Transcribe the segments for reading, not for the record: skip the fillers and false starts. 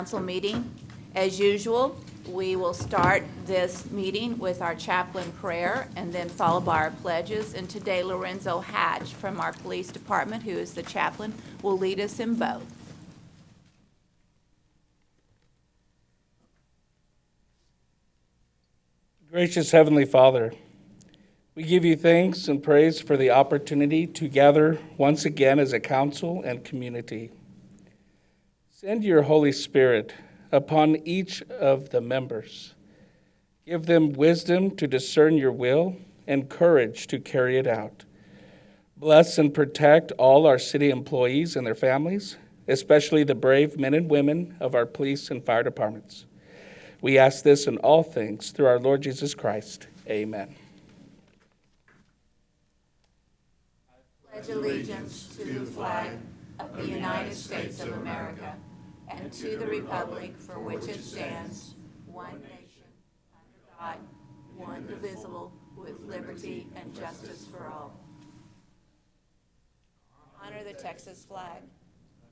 Council meeting. As usual, we will start this meeting with our Chaplain Prayer and then followed by our pledges. And today, Lorenzo Hatch from our police department, who is the chaplain, will lead us in both. Gracious Heavenly Father, we give you thanks and praise for the opportunity to gather once again as a council and community. Send your Holy Spirit upon each of the members. Give them wisdom to discern your will and courage to carry it out. Bless and protect all our city employees and their families, especially the brave men and women of our police and fire departments. We ask this in all things through our Lord Jesus Christ. Amen. I pledge allegiance to the flag of the United States of America and to the republic for which it stands, one nation, under God, one indivisible, with liberty and justice for all. Honor the Texas flag.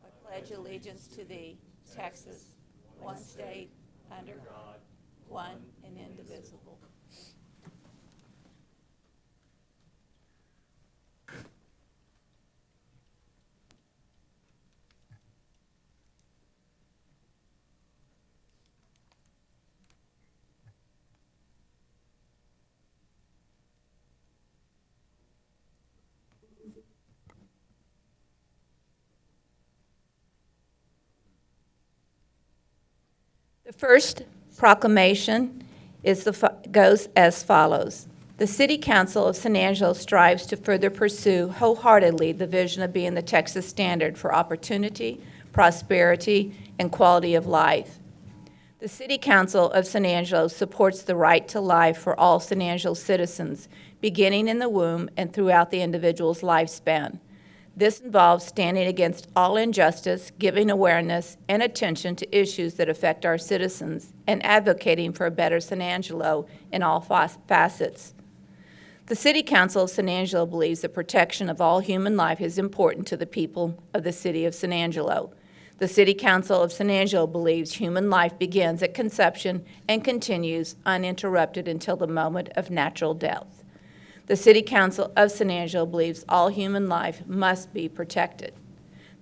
I pledge allegiance to thee, Texas, one state, under God, one and indivisible. The first proclamation goes as follows. The City Council of San Angelo strives to further pursue wholeheartedly the vision of being the Texas standard for opportunity, prosperity, and quality of life. The City Council of San Angelo supports the right to life for all San Angelo citizens, beginning in the womb and throughout the individual's lifespan. This involves standing against all injustice, giving awareness and attention to issues that affect our citizens, and advocating for a better San Angelo in all facets. The City Council of San Angelo believes the protection of all human life is important to the people of the City of San Angelo. The City Council of San Angelo believes human life begins at conception and continues uninterrupted until the moment of natural death. The City Council of San Angelo believes all human life must be protected.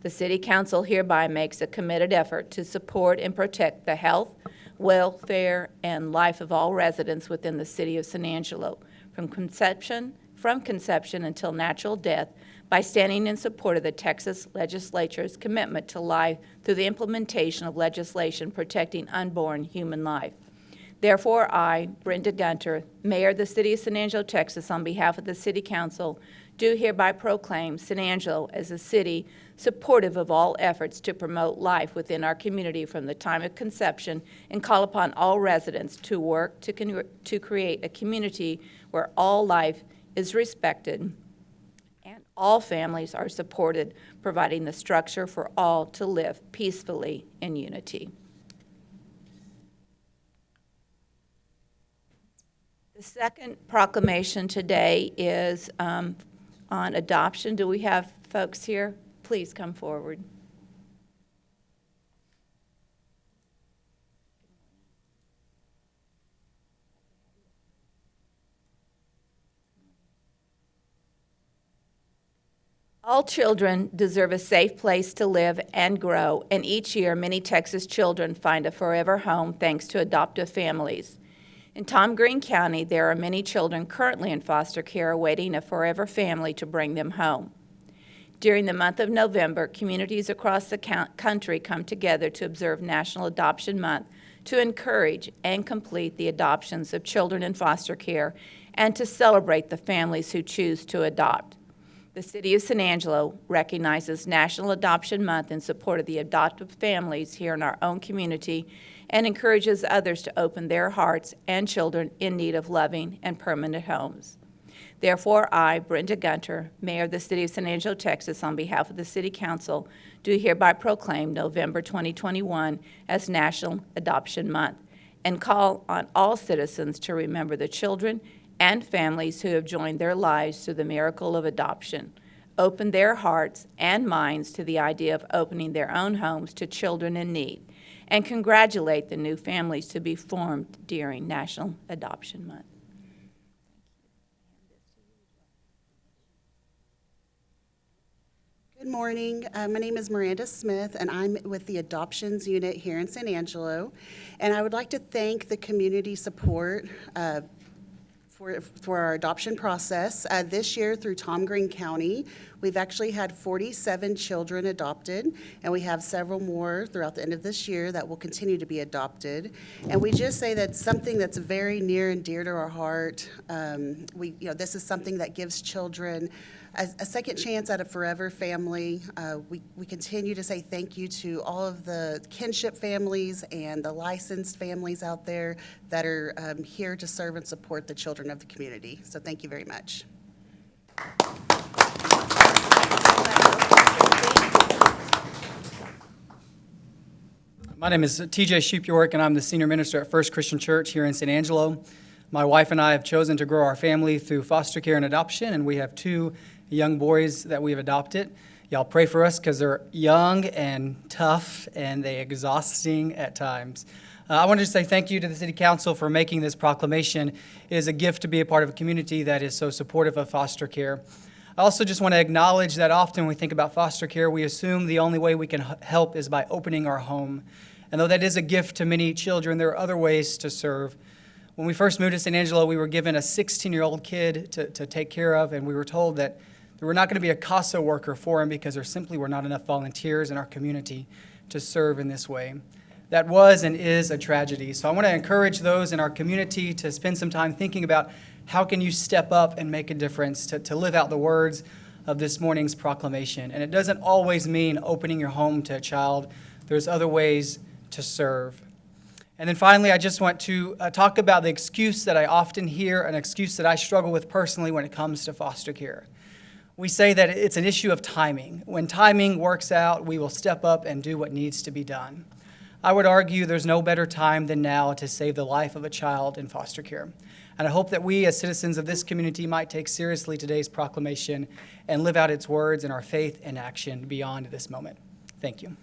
The City Council hereby makes a committed effort to support and protect the health, welfare, and life of all residents within the City of San Angelo from conception until natural death by standing in support of the Texas Legislature's commitment to life through the implementation of legislation protecting unborn human life. Therefore, I, Brenda Gunter, Mayor of the City of San Angelo, Texas, on behalf of the City Council, do hereby proclaim San Angelo as a city supportive of all efforts to promote life within our community from the time of conception and call upon all residents to work to create a community where all life is respected and all families are supported, providing the structure for all to live peacefully in unity. The second proclamation today is on adoption. Do we have folks here? Please come forward. All children deserve a safe place to live and grow, and each year many Texas children find a forever home thanks to adoptive families. In Tom Green County, there are many children currently in foster care awaiting a forever family to bring them home. During the month of November, communities across the country come together to observe National Adoption Month to encourage and complete the adoptions of children in foster care and to celebrate the families who choose to adopt. The City of San Angelo recognizes National Adoption Month in support of the adoptive families here in our own community and encourages others to open their hearts and children in need of loving and permanent homes. Therefore, I, Brenda Gunter, Mayor of the City of San Angelo, Texas, on behalf of the City Council, do hereby proclaim November 2021 as National Adoption Month and call on all citizens to remember the children and families who have joined their lives through the miracle of adoption, open their hearts and minds to the idea of opening their own homes to children in need, and congratulate the new families to be formed during National Adoption Month. Good morning. My name is Miranda Smith, and I'm with the Adoptions Unit here in San Angelo. And I would like to thank the community support for our adoption process. This year, through Tom Green County, we've actually had 47 children adopted, and we have several more throughout the end of this year that will continue to be adopted. And we just say that's something that's very near and dear to our heart. This is something that gives children a second chance at a forever family. We continue to say thank you to all of the kinship families and the licensed families out there that are here to serve and support the children of the community. So thank you very much. My name is TJ Sheep-York, and I'm the senior minister at First Christian Church here in San Angelo. My wife and I have chosen to grow our family through foster care and adoption, and we have 2 young boys that we've adopted. Y'all pray for us because they're young and tough, and they're exhausting at times. I wanted to say thank you to the City Council for making this proclamation. It is a gift to be a part of a community that is so supportive of foster care. I also just want to acknowledge that often when we think about foster care, we assume the only way we can help is by opening our home. And though that is a gift to many children, there are other ways to serve. When we first moved to San Angelo, we were given a 16-year-old kid to take care of, and we were told that there were not going to be a CASA worker for him because there simply were not enough volunteers in our community to serve in this way. That was and is a tragedy. So I want to encourage those in our community to spend some time thinking about how can you step up and make a difference to live out the words of this morning's proclamation. And it doesn't always mean opening your home to a child. There's other ways to serve. And then finally, I just want to talk about the excuse that I often hear, an excuse that I struggle with personally when it comes to foster care. We say that it's an issue of timing. When timing works out, we will step up and do what needs to be done. I would argue there's no better time than now to save the life of a child in foster care. And I hope that we as citizens of this community might take seriously today's proclamation and live out its words in our faith and action beyond this moment. Thank you.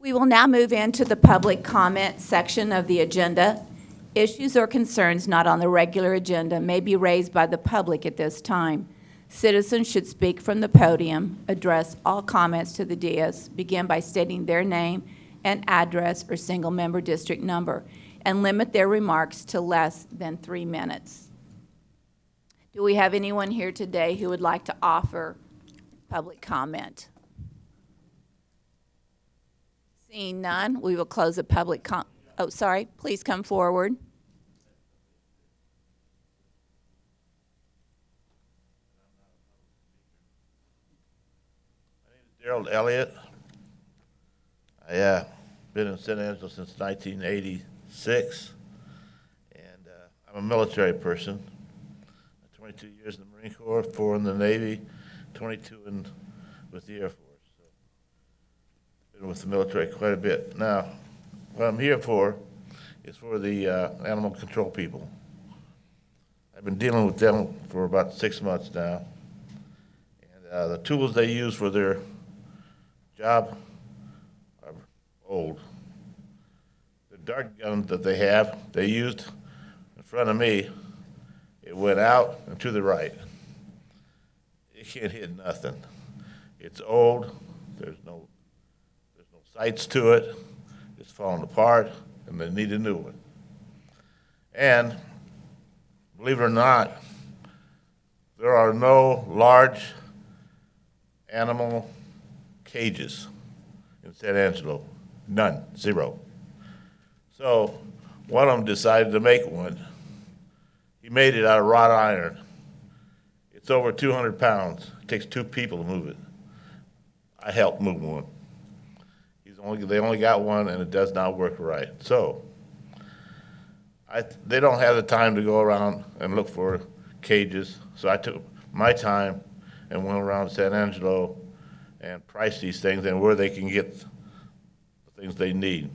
We will now move into the public comment section of the agenda. Issues or concerns not on the regular agenda may be raised by the public at this time. Citizens should speak from the podium, address all comments to the dais, begin by stating their name and address or single-member district number, and limit their remarks to less than 3 minutes. Do we have anyone here today who would like to offer public comment? Seeing none, we will close the public oh, sorry, please come forward. My name is Daryl Elliott. I been in San Angelo since 1986, and I'm a military person. 22 years in the Marine Corps, 4 in the Navy, 22 with the Air Force. Been with the military quite a bit. Now, what I'm here for is for the animal control people. I've been dealing with them for about 6 months now. And the tools they use for their job are old. The dart gun that they used in front of me, it went out and to the right. It can't hit nothing. It's old. There's no sights to it. It's falling apart. and they need a new one. And believe it or not, there are no large animal cages in San Angelo. None, zero. So one of them decided to make one. He made it out of wrought iron. It's over 200 pounds. It takes 2 people to move it. I helped move one. They only got one, and it does not work right. So they don't have the time to go around and look for cages. So I took my time and went around San Angelo and priced these things and where they can get the things they need.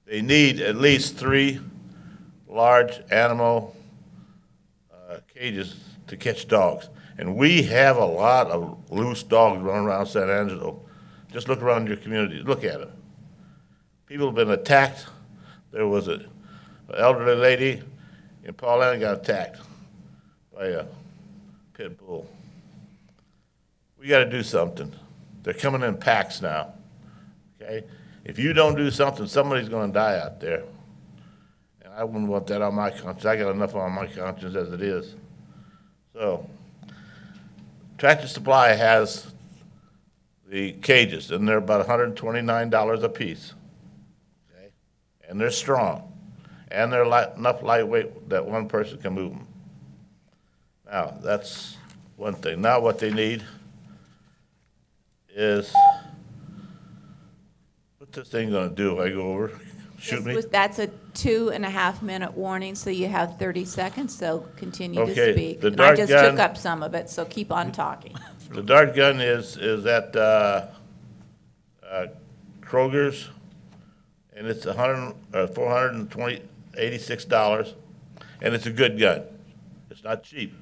They need at least 3 large animal cages to catch dogs. And we have a lot of loose dogs running around San Angelo. Just look around your community. Look at them. People have been attacked. There was an elderly lady in Paulina got attacked by a pit bull. We got to do something. They're coming in packs now. Okay? If you don't do something, somebody's going to die out there. And I wouldn't want that on my conscience. I got enough on my conscience as it is. So, Tractor Supply has the cages, and they're about $129 a piece. Okay? And they're strong. And they're enough lightweight that one person can move them. Now, that's one thing. Now what they need is, what's this thing going to do if I go over? Shoot me? That's a 2.5-minute warning, so you have 30 seconds, so continue to Okay, speak. the And I dart just gun- took up some of it, so keep on talking. The dart gun is at Kroger's, and it's $486, and it's a good gun. It's not cheap.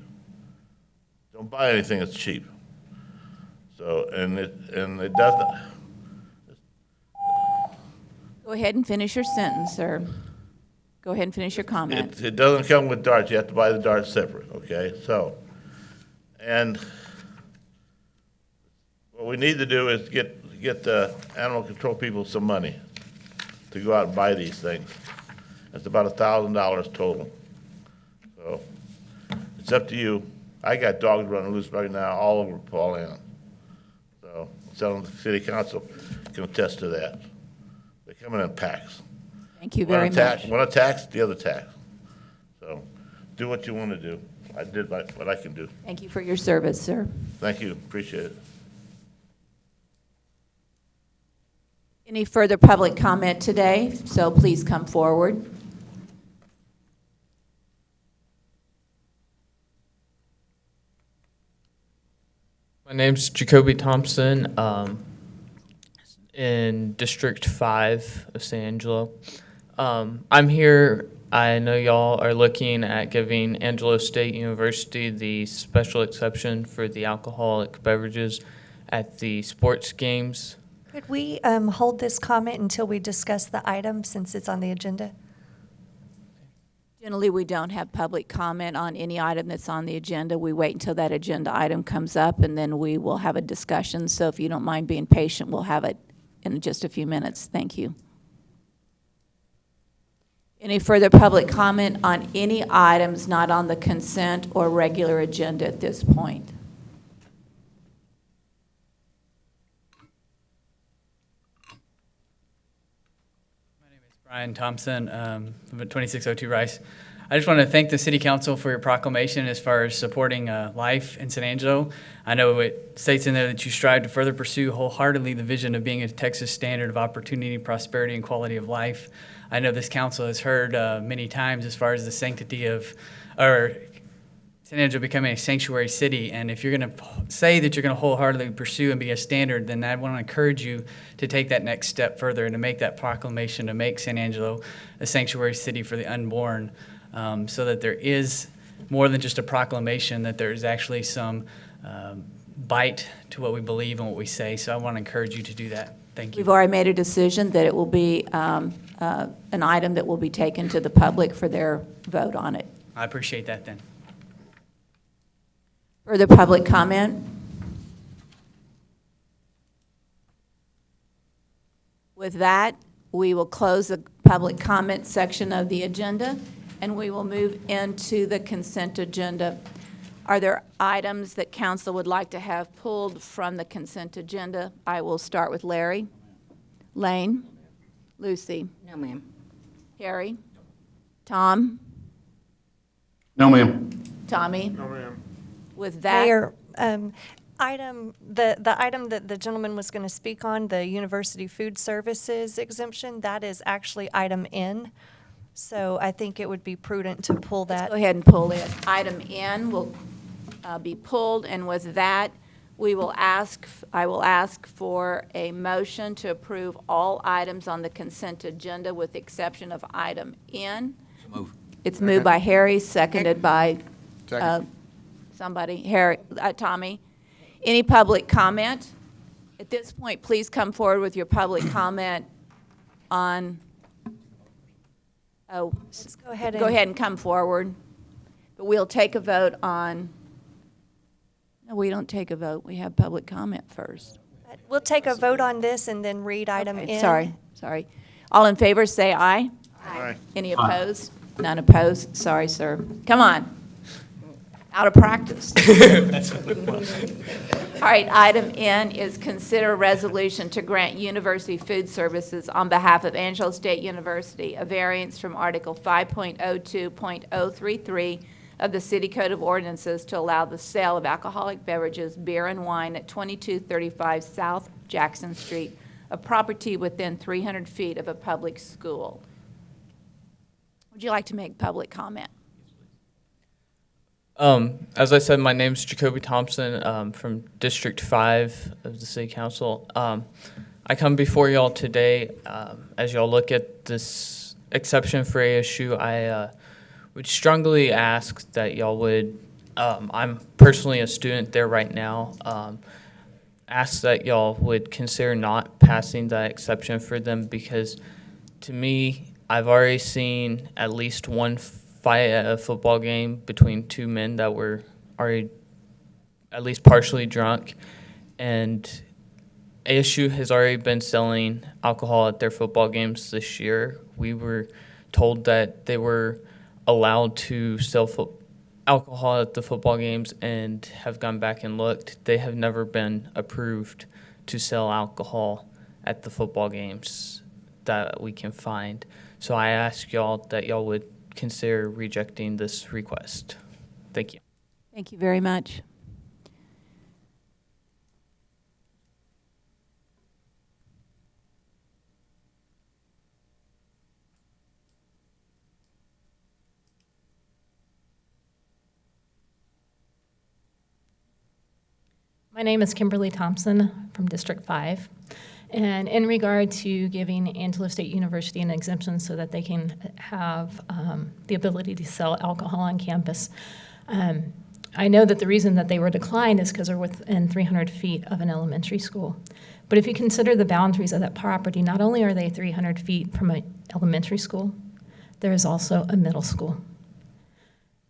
Don't buy anything that's cheap. So, and it doesn't. Go ahead and finish your sentence, or go ahead and finich your comment. It doesn't come with darts. You have to buy the darts separate. Okay, so, and what we need to do is get the animal control people some money to go out and buy these things. It's about $1,000 total. So it's up to you. I got dogs running loose right now all over Paulina. So the city council can attest to that. They come in packs. Thank you very much. One attacks, the other attacks. So do what you want to do. I did what I can do. Thank you for your service, sir. Thank you. Appreciate it. Any further public comment today? So please come forward. My name's Jacoby Thompson, in District 5 of San Angelo. I'm here, I know y'all are looking at giving Angelo State University the special exception for the alcoholic beverages at the sports games. Could we hold this comment until we discuss the item, since it's on the agenda? Generally, we don't have public comment on any item that's on the agenda. We wait until that agenda item comes up, and then we will have a discussion. So if you don't mind being patient, we'll have it in just a few minutes. Thank you. Any further public comment on any items not on the consent or regular agenda at this point? Brian Thompson, from 2602 Rice. I just want to thank the City Council for your proclamation as far as supporting life in San Angelo. I know it states in there that you strive to further pursue wholeheartedly the vision of being a Texas standard of opportunity, prosperity, and quality of life. I know this council has heard many times as far as the sanctity of, or San Angelo becoming a sanctuary city, and if you're going to say that you're going to wholeheartedly pursue and be a standard, then I want to encourage you to take that next step further and to make that proclamation to make San Angelo a sanctuary city for the unborn, so that there is more than just a proclamation, that there is actually some bite to what we believe and what we say. So I want to encourage you to do that. Thank you. We've already made a decision that it will be an item that will be taken to the public for their vote on it. I appreciate that then. Further public comment? With that, we will close the public comment section of the agenda, and we will move into the consent agenda. Are there items that council would like to have pulled from the consent agenda? I will start with Larry. Lane? Lucy? No, ma'am. Harry? Tom? No, ma'am. Tommy? No, ma'am. With that, Mayor, the item that the gentleman was going to speak on, the University Food Services exemption, that is actually item N. So I think it would be prudent to pull that. go ahead and pull it. Item N will be pulled, and with that, I will ask for a motion to approve all items on the consent agenda with the exception of item N. It's moved by Harry, seconded by somebody, Tommy. Any public comment? At this point, please come forward with your public comment on, Let's go ahead go ahead and come forward. But we'll take a vote on, no, we don't take a vote. We have public comment first. We'll take a vote on this and then read item Okay, N. Sorry. All in favor, say aye. Aye. Any opposed? None opposed? Sorry, sir. Come on. Out of practice. All right, item N is consider a resolution to grant University Food Services on behalf of Angelo State University a variance from Article 5.02.033 of the City Code of Ordinances to allow the sale of alcoholic beverages, beer and wine at 2235 South Jackson Street, a property within 300 feet of a public school. Would you like to make public comment? As I said, my name's Jacoby Thompson from District 5 of the City Council. I come before y'all today as y'all look at this exception for ASU. I would strongly ask that y'all would, I'm personally a student there right now, ask that y'all would consider not passing that exception for them because to me, I've already seen at least one fight at a football game between two men that were already at least partially drunk, and ASU has already been selling alcohol at their football games this year. We were told that they were allowed to sell alcohol at the football games and have gone back and looked. They have never been approved to sell alcohol at the football games that we can find. So I ask y'all that y'all would consider rejecting this request. Thank you. Thank you very much. My name is Kimberly Thompson from District 5. And in regard to giving Angelo State University an exemption so that they can have the ability to sell alcohol on campus, I know that the reason that they were declined is because they're within 300 feet of an elementary school. But if you consider the boundaries of that property, not only are they 300 feet from an elementary school, there is also a middle school.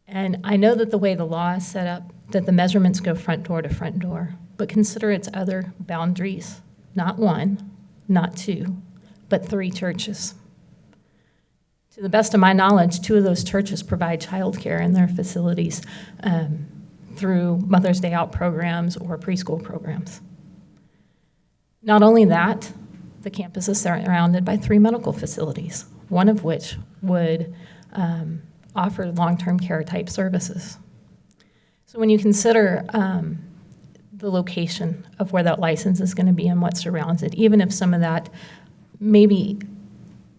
And I know that the way the law is set up, that the measurements go front door to front door, but consider its other boundaries. Not one, not two, but 3 churches. To the best of my knowledge, 2 of those churches provide childcare in their facilities through Mother's Day Out programs or preschool programs. Not only that, the campus is surrounded by 3 medical facilities, one of which would offer long-term care type services. So when you consider the location of where that license is going to be and what surrounds it, even if some of that maybe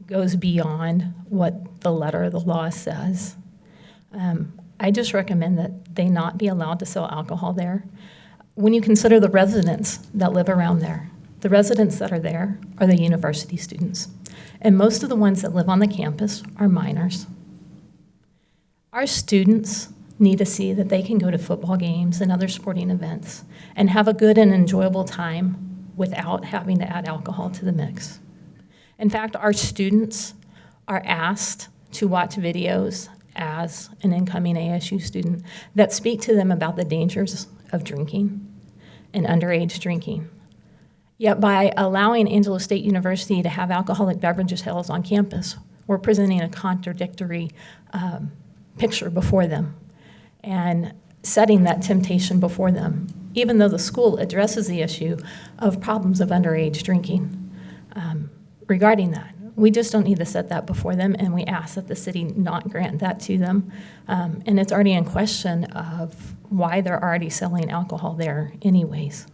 goes beyond what the letter of the law says, I just recommend that they not be allowed to sell alcohol there. When you consider the residents that live around there, the residents that are there are the university students. And most of the ones that live on the campus are minors. Our students need to see that they can go to football games and other sporting events and have a good and enjoyable time without having to add alcohol to the mix. In fact, our students are asked to watch videos as an incoming ASU student that speak to them about the dangers of drinking and underage drinking. Yet by allowing Angelo State University to have alcoholic beverage sales on campus, we're presenting a contradictory picture before them and setting that temptation before them, even though the school addresses the issue of problems of underage drinking. Regarding that, we just don't need to set that before them, and we ask that the city not grant that to them. And it's already in question of why they're already selling alcohol there anyways.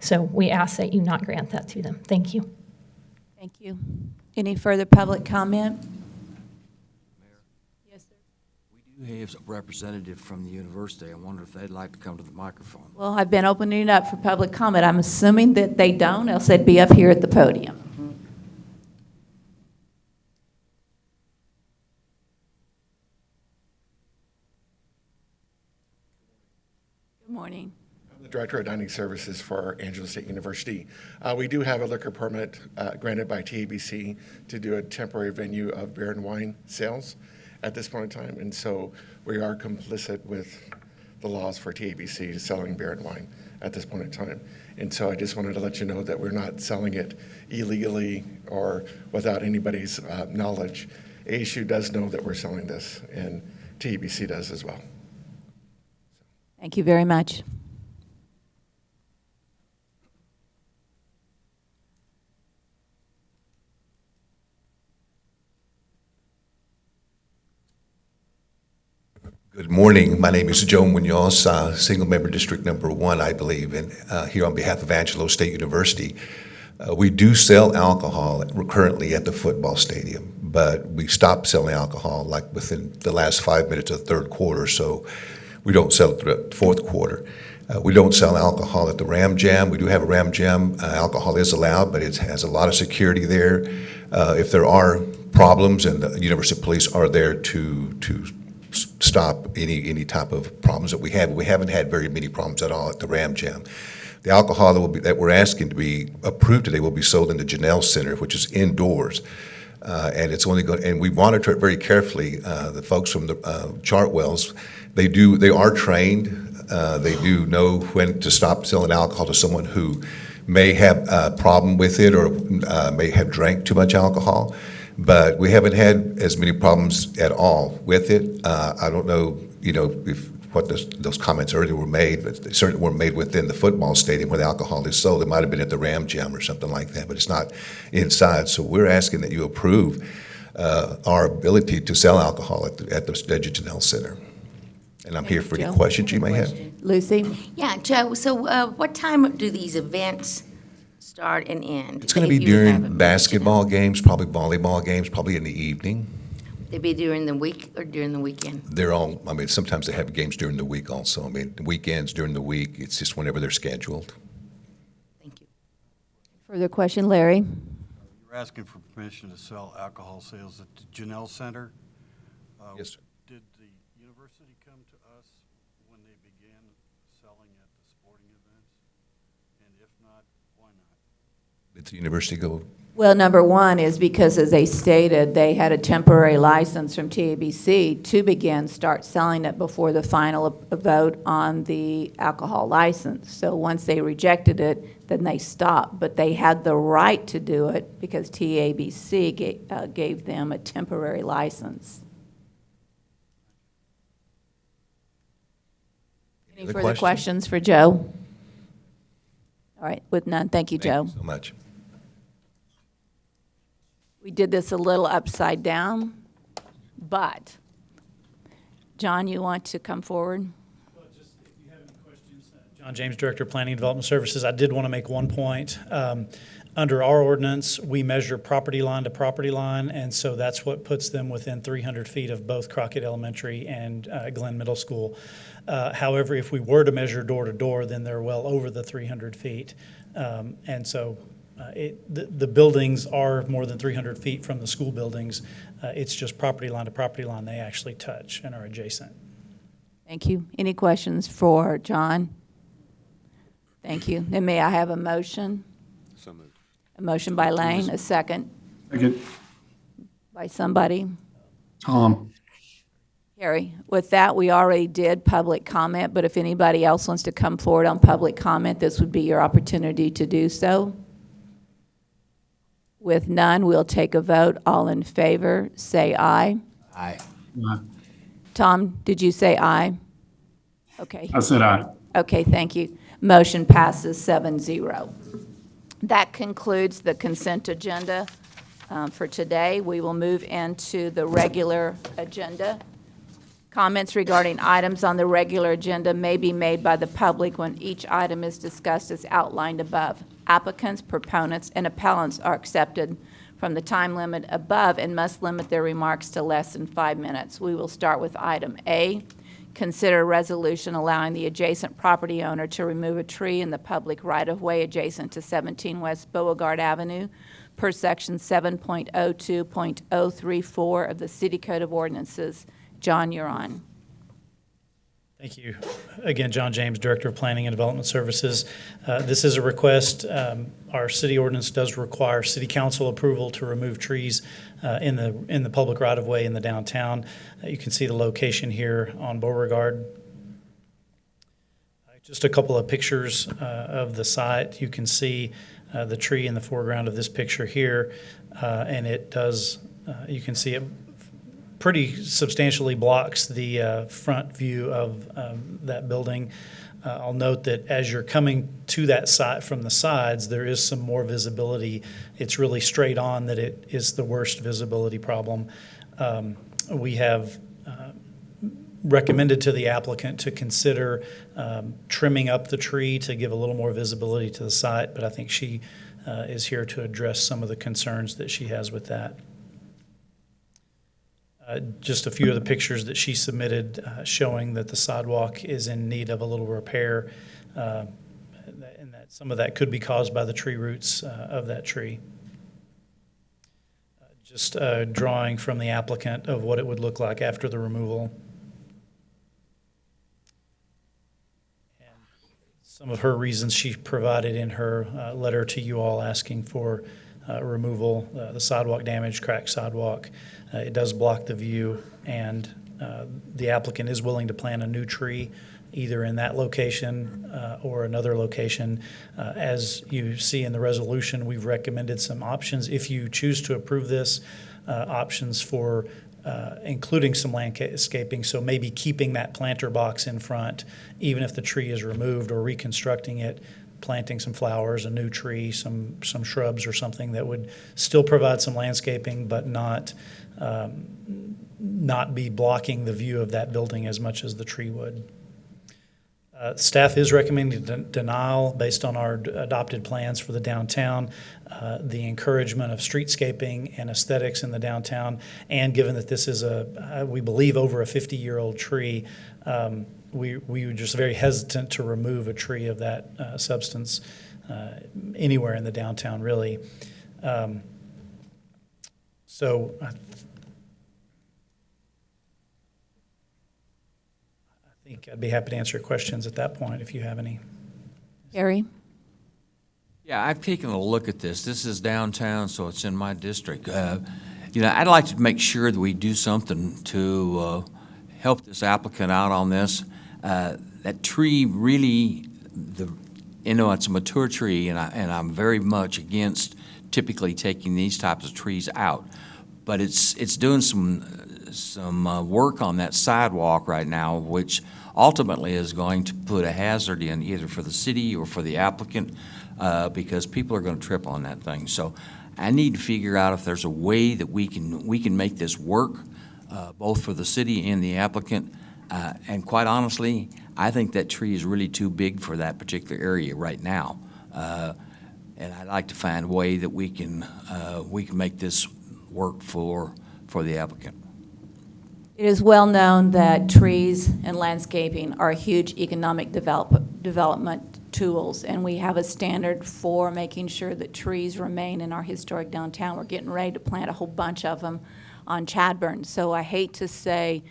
So we ask that you not grant that to them. Thank you. Thank you. Any further public comment? Yes, sir. We do have a representative from the university. I wonder if they'd like to come to the microphone. Well, I've been opening it up for public comment. I'm assuming that they don't, else they'd be up here at the podium. Good morning. I'm the Director of Dining Services for Angelo State University. We do have a liquor permit granted by TABC to do a temporary venue of beer and wine sales at this point in time, and so we are complicit with the laws for TABC selling beer and wine at this point in time. And so I just wanted to let you know that we're not selling it illegally or without anybody's knowledge. ASU does know that we're selling this, and TABC does as well. Thank you very much. Good morning. My name is Joe Munoz, single member district number 1, I believe, and here on behalf of Angelo State University. We do sell alcohol currently at the football stadium, but we stopped selling alcohol like within the last 5 minutes of the third quarter, so we don't sell it through the fourth quarter. We don't sell alcohol at the Ram Jam. We do have a Ram Jam. Alcohol is allowed, but it has a lot of security there. If there are problems, and the University Police are there to stop any type of problems that we have. We haven't had very many problems at all at the Ram Jam. The alcohol that we're asking to be approved today will be sold in the Janelle Center, which is indoors. And it's only going, and we monitor it very carefully. The folks from the Chartwells, they are trained. They do know when to stop selling alcohol to someone who may have a problem with it or may have drank too much alcohol. But we haven't had as many problems at all with it. I don't know, if what those comments earlier were made, but they certainly weren't made within the football stadium where the alcohol is sold. It might have been at the Ram Jam or something like that, but it's not inside. So we're asking that you approve our ability to sell alcohol at the Janelle Center. And I'm here for any questions you may have. Lucy? Yeah, Joe, so what time do these events start and end? It's going to be during basketball games, probably volleyball games, probably in the evening. They be during the week or during the weekend? They're all, sometimes they have games during the week also. Weekends during the week, it's just whenever they're scheduled. Thank you. Further question, Larry? You're asking for permission to sell alcohol sales at the Janelle Center. Yes, sir. Did the university come to us when they began selling at the sporting events? And if not, why not? Did the university go? Well, number one is because, as they stated, they had a temporary license from TABC to start selling it before the final vote on the alcohol license. So once they rejected it, then they stopped. But they had the right to do it because TABC gave them a temporary license. Any further questions for Joe? All right, with none, thank you, Joe. Thank you so much. We did this a little upside down, but, John, you want to come forward? Well, just if you have any questions, John James, Director of Planning and Development Services. I did want to make one point. Under our ordinance, we measure property line to property line, and so that's what puts them within 300 feet of both Crockett Elementary and Glenn Middle School. However, if we were to measure door to door, then they're well over the 300 feet. And so the buildings are more than 300 feet from the school buildings. It's just property line to property line they actually touch and are adjacent. Thank you. Any questions for John? Thank you. Then may I have a motion? So moved. A motion by Lane, a second Second. by somebody. Tom. Harry, with that, we already did public comment, but if anybody else wants to come forward on public comment, this would be your opportunity to do so. With none, we'll take a vote. All in favor, say aye. Aye. Tom, did you say aye? Okay. I said aye. Okay, thank you. Motion passes 7-0. That concludes the consent agenda for today. We will move into the regular agenda. Comments regarding items on the regular agenda may be made by the public when each item is discussed as outlined above. Applicants, proponents, and appellants are accepted from the time limit above and must limit their remarks to less than 5 minutes. We will start with item A. Consider a resolution allowing the adjacent property owner to remove a tree in the public right-of-way adjacent to 17 West Boulevard Avenue per section 7.02.034 of the City Code of Ordinances. John, you're on. Thank you. Again, John James, Director of Planning and Development Services. This is a request. Our city ordinance does require city council approval to remove trees in the public right-of-way in the downtown. You can see the location here on Beauregard. Just a couple of pictures of the site. You can see the tree in the foreground of this picture here, and it does, you can see it pretty substantially blocks the front view of that building. I'll note that as you're coming to that site from the sides, there is some more visibility. It's really straight on that it is the worst visibility problem. We have recommended to the applicant to consider trimming up the tree to give a little more visibility to the site, but I think she is here to address some of the concerns that she has with that. Just a few of the pictures that she submitted showing that the sidewalk is in need of a little repair, and that some of that could be caused by the tree roots of that tree. Just a drawing from the applicant of what it would look like after the removal. And some of her reasons she provided in her letter to you all asking for removal, the sidewalk damage, cracked sidewalk. It does block the view, and the applicant is willing to plant a new tree either in that location or another location. As you see in the resolution, we've recommended some options. If you choose to approve this, options for including some landscaping, so maybe keeping that planter box in front, even if the tree is removed, or reconstructing it, planting some flowers, a new tree, some shrubs or something that would still provide some landscaping but not be blocking the view of that building as much as the tree would. Staff is recommending denial based on our adopted plans for the downtown, the encouragement of streetscaping and aesthetics in the downtown, and given that this is we believe, over a 50-year-old tree, we were just very hesitant to remove a tree of that substance anywhere in the downtown, really. So I think I'd be happy to answer questions at that point if you have any. Gary? Yeah, I've taken a look at this. This is downtown, so it's in my district. I'd like to make sure that we do something to help this applicant out on this. That tree really, it's a mature tree, and I'm very much against typically taking these types of trees out. But it's doing some work on that sidewalk right now, which ultimately is going to put a hazard in either for the city or for the applicant, because people are going to trip on that thing. So I need to figure out if there's a way that we can make this work, both for the city and the applicant. And quite honestly, I think that tree is really too big for that particular area right now. And I'd like to find a way that we can make this work for the applicant. It is well known that trees and landscaping are huge economic development tools, and we have a standard for making sure that trees remain in our historic downtown. We're getting ready to plant a whole bunch of them on Chadburn. So I hate to say,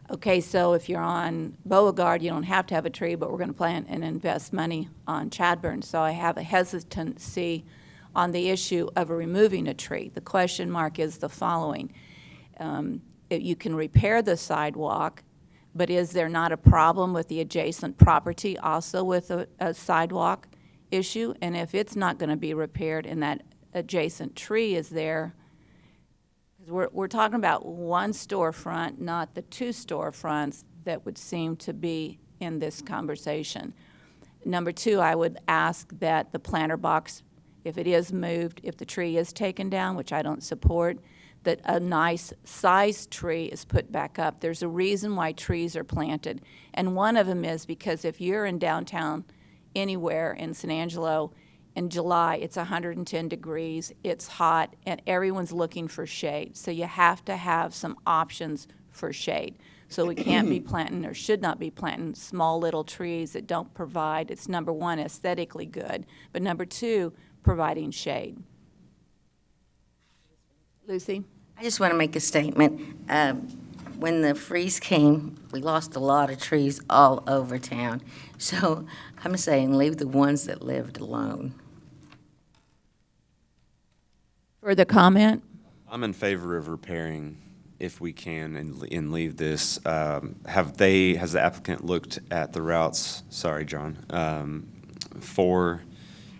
okay, so if you're on Beauregard, you don't have to have a tree, but we're going to plant and invest money on Chadburn. So I have a hesitancy on the issue of removing a tree. The question mark is the following. You can repair the sidewalk, but is there not a problem with the adjacent property also with a sidewalk issue? And if it's not going to be repaired and that adjacent tree is there. 'Cause we're talking about one storefront, not the two storefronts that would seem to be in this conversation. Number two, I would ask that the planter box, if it is moved, if the tree is taken down, which I don't support, that a nice sized tree is put back up. There's a reason why trees are planted. And one of them is because if you're in downtown anywhere in San Angelo in July, it's 110 degrees, it's hot, and everyone's looking for shade. So you have to have some options for shade. So we can't be planting, or should not be planting, small little trees that don't provide, it's number one, aesthetically good, but number two, providing shade. Lucy? I just want to make a statement. When the freeze came, we lost a lot of trees all over town. So I'm saying leave the ones that lived alone. Further comment? I'm in favor of repairing if we can and leave this. Has the applicant looked at the routes, sorry, John, for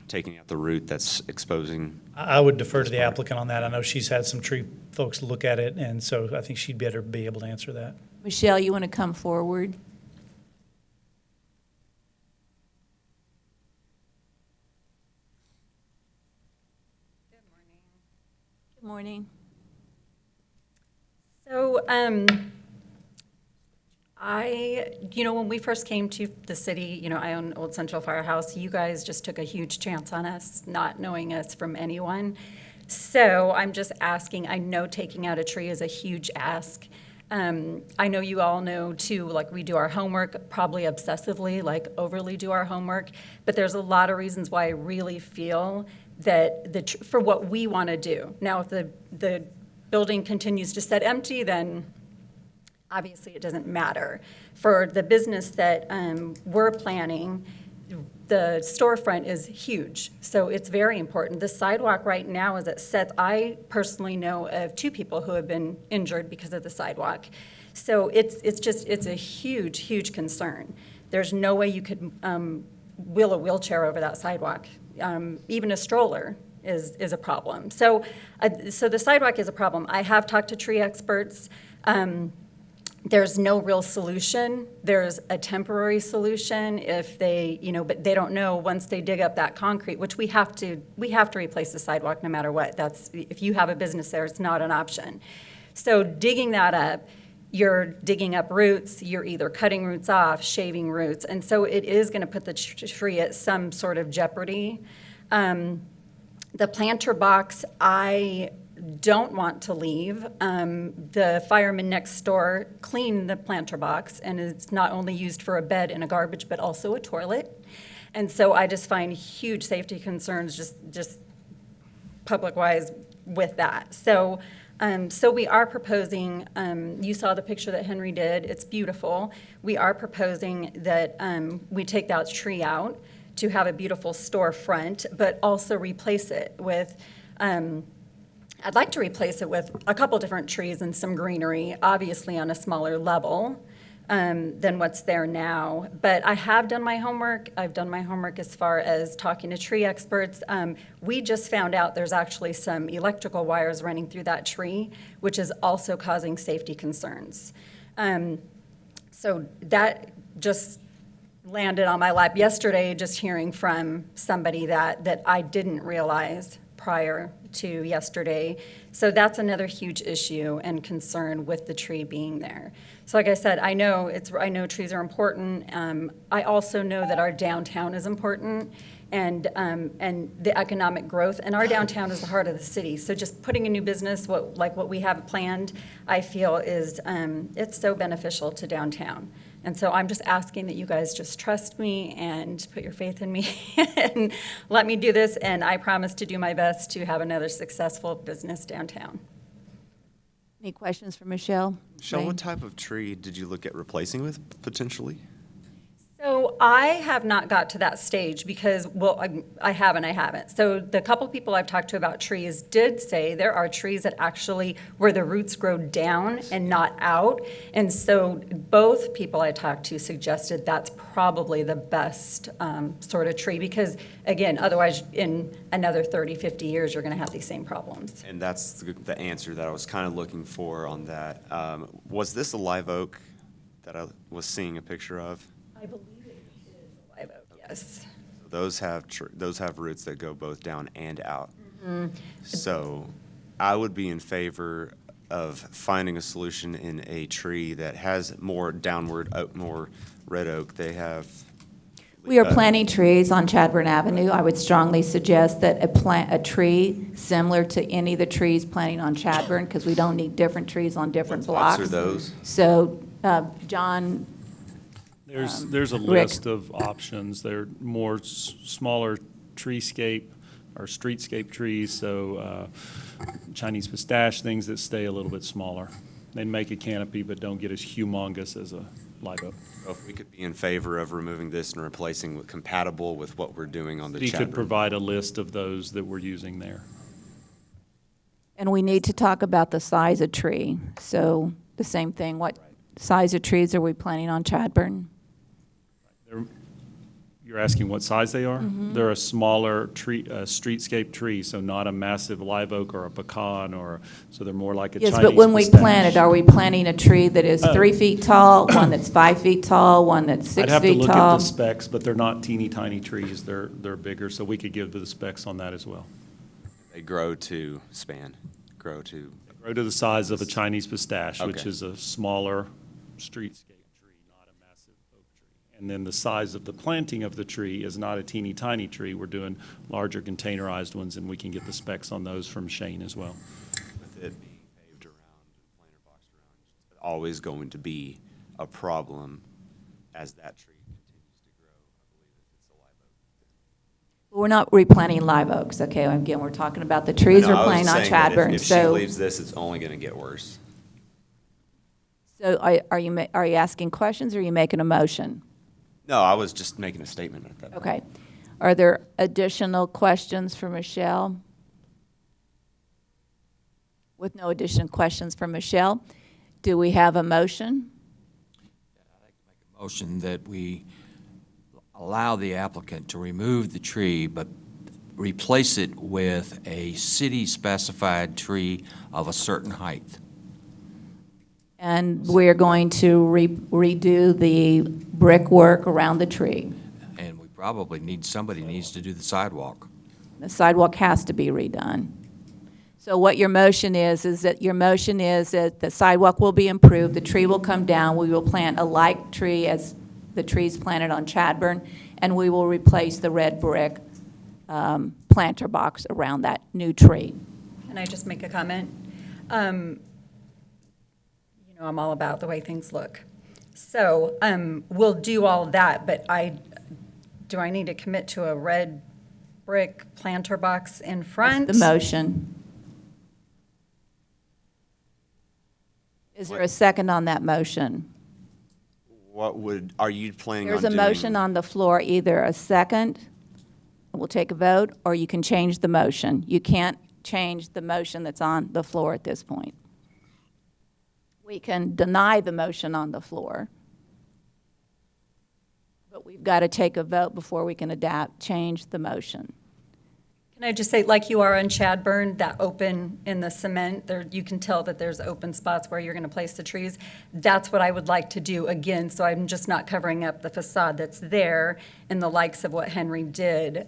taking out the root that's exposing? I would defer to the applicant on that. I know she's had some tree folks look at it, and so I think she'd better be able to answer that. Michelle, you want to come forward? Good morning. So, when we first came to the city, I own Old Central Firehouse, you guys just took a huge chance on us, not knowing us from anyone. So I'm just asking, I know taking out a tree is a huge ask. I know you all know too, like we do our homework, probably obsessively, like overly do our homework, but there's a lot of reasons why I really feel that for what we want to do. Now, if the building continues to sit empty, then obviously it doesn't matter. For the business that we're planning, the storefront is huge, so it's very important. The sidewalk right now as it sits, I personally know of 2 people who have been injured because of the sidewalk. So it's a huge, huge concern. There's no way you could wheel a wheelchair over that sidewalk. Even a stroller is a problem. So the sidewalk is a problem. I have talked to tree experts. There's no real solution. There's a temporary solution if they, but they don't know once they dig up that concrete, which we have to replace the sidewalk no matter what. That's, if you have a business there, it's not an option. So digging that up, you're digging up roots, you're either cutting roots off, shaving roots, and so it is going to put the tree at some sort of jeopardy. The planter box, I don't want to leave. The firemen next door clean the planter box, and it's not only used for a bed and a garbage, but also a toilet. And so I just find huge safety concerns just public-wise with that. So we are proposing, you saw the picture that Henry did, it's beautiful. We are proposing that we take that tree out to have a beautiful storefront, but also replace it with, I'd like to replace it with a couple different trees and some greenery, obviously on a smaller level than what's there now. But I have done my homework. I've done my homework as far as talking to tree experts. We just found out there's actually some electrical wires running through that tree, which is also causing safety concerns. So that just landed on my lap yesterday, just hearing from somebody that I didn't realize prior to yesterday. So that's another huge issue and concern with the tree being there. So like I said, I know trees are important. I also know that our downtown is important and the economic growth. And our downtown is the heart of the city. So just putting a new business, what we have planned, I feel is it's so beneficial to downtown. And so I'm just asking that you guys just trust me and put your faith in me and let me do this. And I promise to do my best to have another successful business downtown. Any questions for Michelle? Michelle, what type of tree did you look at replacing with potentially? So I have not got to that stage because, well, I haven't. So the couple people I've talked to about trees did say there are trees that actually, where the roots grow down and not out. And so both people I talked to suggested that's probably the best sort of tree, because, again, otherwise, in another 30, 50 years, you're going to have these same problems. And that's the answer that I was kind of looking for on that. Was this a live oak that I was seeing a picture of? I believe it is a live oak, yes. Those have roots that go both down and out. Mm-hmm. So I would be in favor of finding a solution in a tree that has more downward, more red oak. They have. We are planting trees on Chadbourne Avenue. I would strongly suggest that a tree similar to any of the trees planting on Chadbourne, because we don't need different trees on different blocks. What types are those? So, John. There's a Rick. list of options. They're more smaller treescape or streetscape trees, so Chinese pistache, things that stay a little bit smaller. They make a canopy but don't get as humongous as a live oak. Well, if we could be in favor of removing this and replacing with compatible with what we're doing on the He could Chadbourne. provide a list of those that we're using there. And we need to talk about the size of tree. So the same thing, what size of trees are we planting on Chadbourne? You're asking what size they are? Mhm. They're a smaller tree, streetscape tree, so not a massive live oak or a pecan, so they're more like a Yes, Chinese but when we pistache. plant it, are we planting a tree that is 3 feet tall, one that's 5 feet tall, one that's 6 feet tall? I'd have to look at the specs, but they're not teeny tiny trees. They're bigger, so we could give the specs on that as well. They grow to span, grow to. Grow to the size of a Chinese pistache, which Okay. is a smaller streetscape tree, not a massive oak tree. And then the size of the planting of the tree is not a teeny tiny tree. We're doing larger containerized ones, and we can get the specs on those from Shane as well. With it being paved around and planter boxed around, it's always going to be a problem as that tree continues to grow. I believe if it's a live oak. We're not replanting live oaks, okay? Again, we're talking about the trees we're No, I was planting on saying that Chadbourne. If she So, leaves this, it's only going to get worse. so are you asking questions or are you making a motion? No, I was just making a statement at that point. Okay. Are there additional questions for Michelle? With no additional questions for Michelle, do we have a motion? Motion that we allow the applicant to remove the tree, but replace it with a city-specified tree of a certain height. And we're going to redo the brickwork around the tree. And we probably somebody needs to do the sidewalk. The sidewalk has to be redone. So what your motion is that the sidewalk will be improved, the tree will come down, we will plant a like tree as the trees planted on Chadbourne, and we will replace the red brick planter box around that new tree. Can I just make a comment? You know, I'm all about the way things look. So we'll do all of that, but do I need to commit to a red brick planter box in front? That's the motion. Is there a second on that motion? Are you planning on There's doing? a motion on the floor, either a second, we'll take a vote, or you can change the motion. You can't change the motion that's on the floor at this point. We can deny the motion on the floor, but we've got to take a vote before we can change the motion. Can I just say, like you are on Chadbourne, that open in the cement, there, you can tell that there's open spots where you're going to place the trees. That's what I would like to do again, so I'm just not covering up the facade that's there in the likes of what Henry did.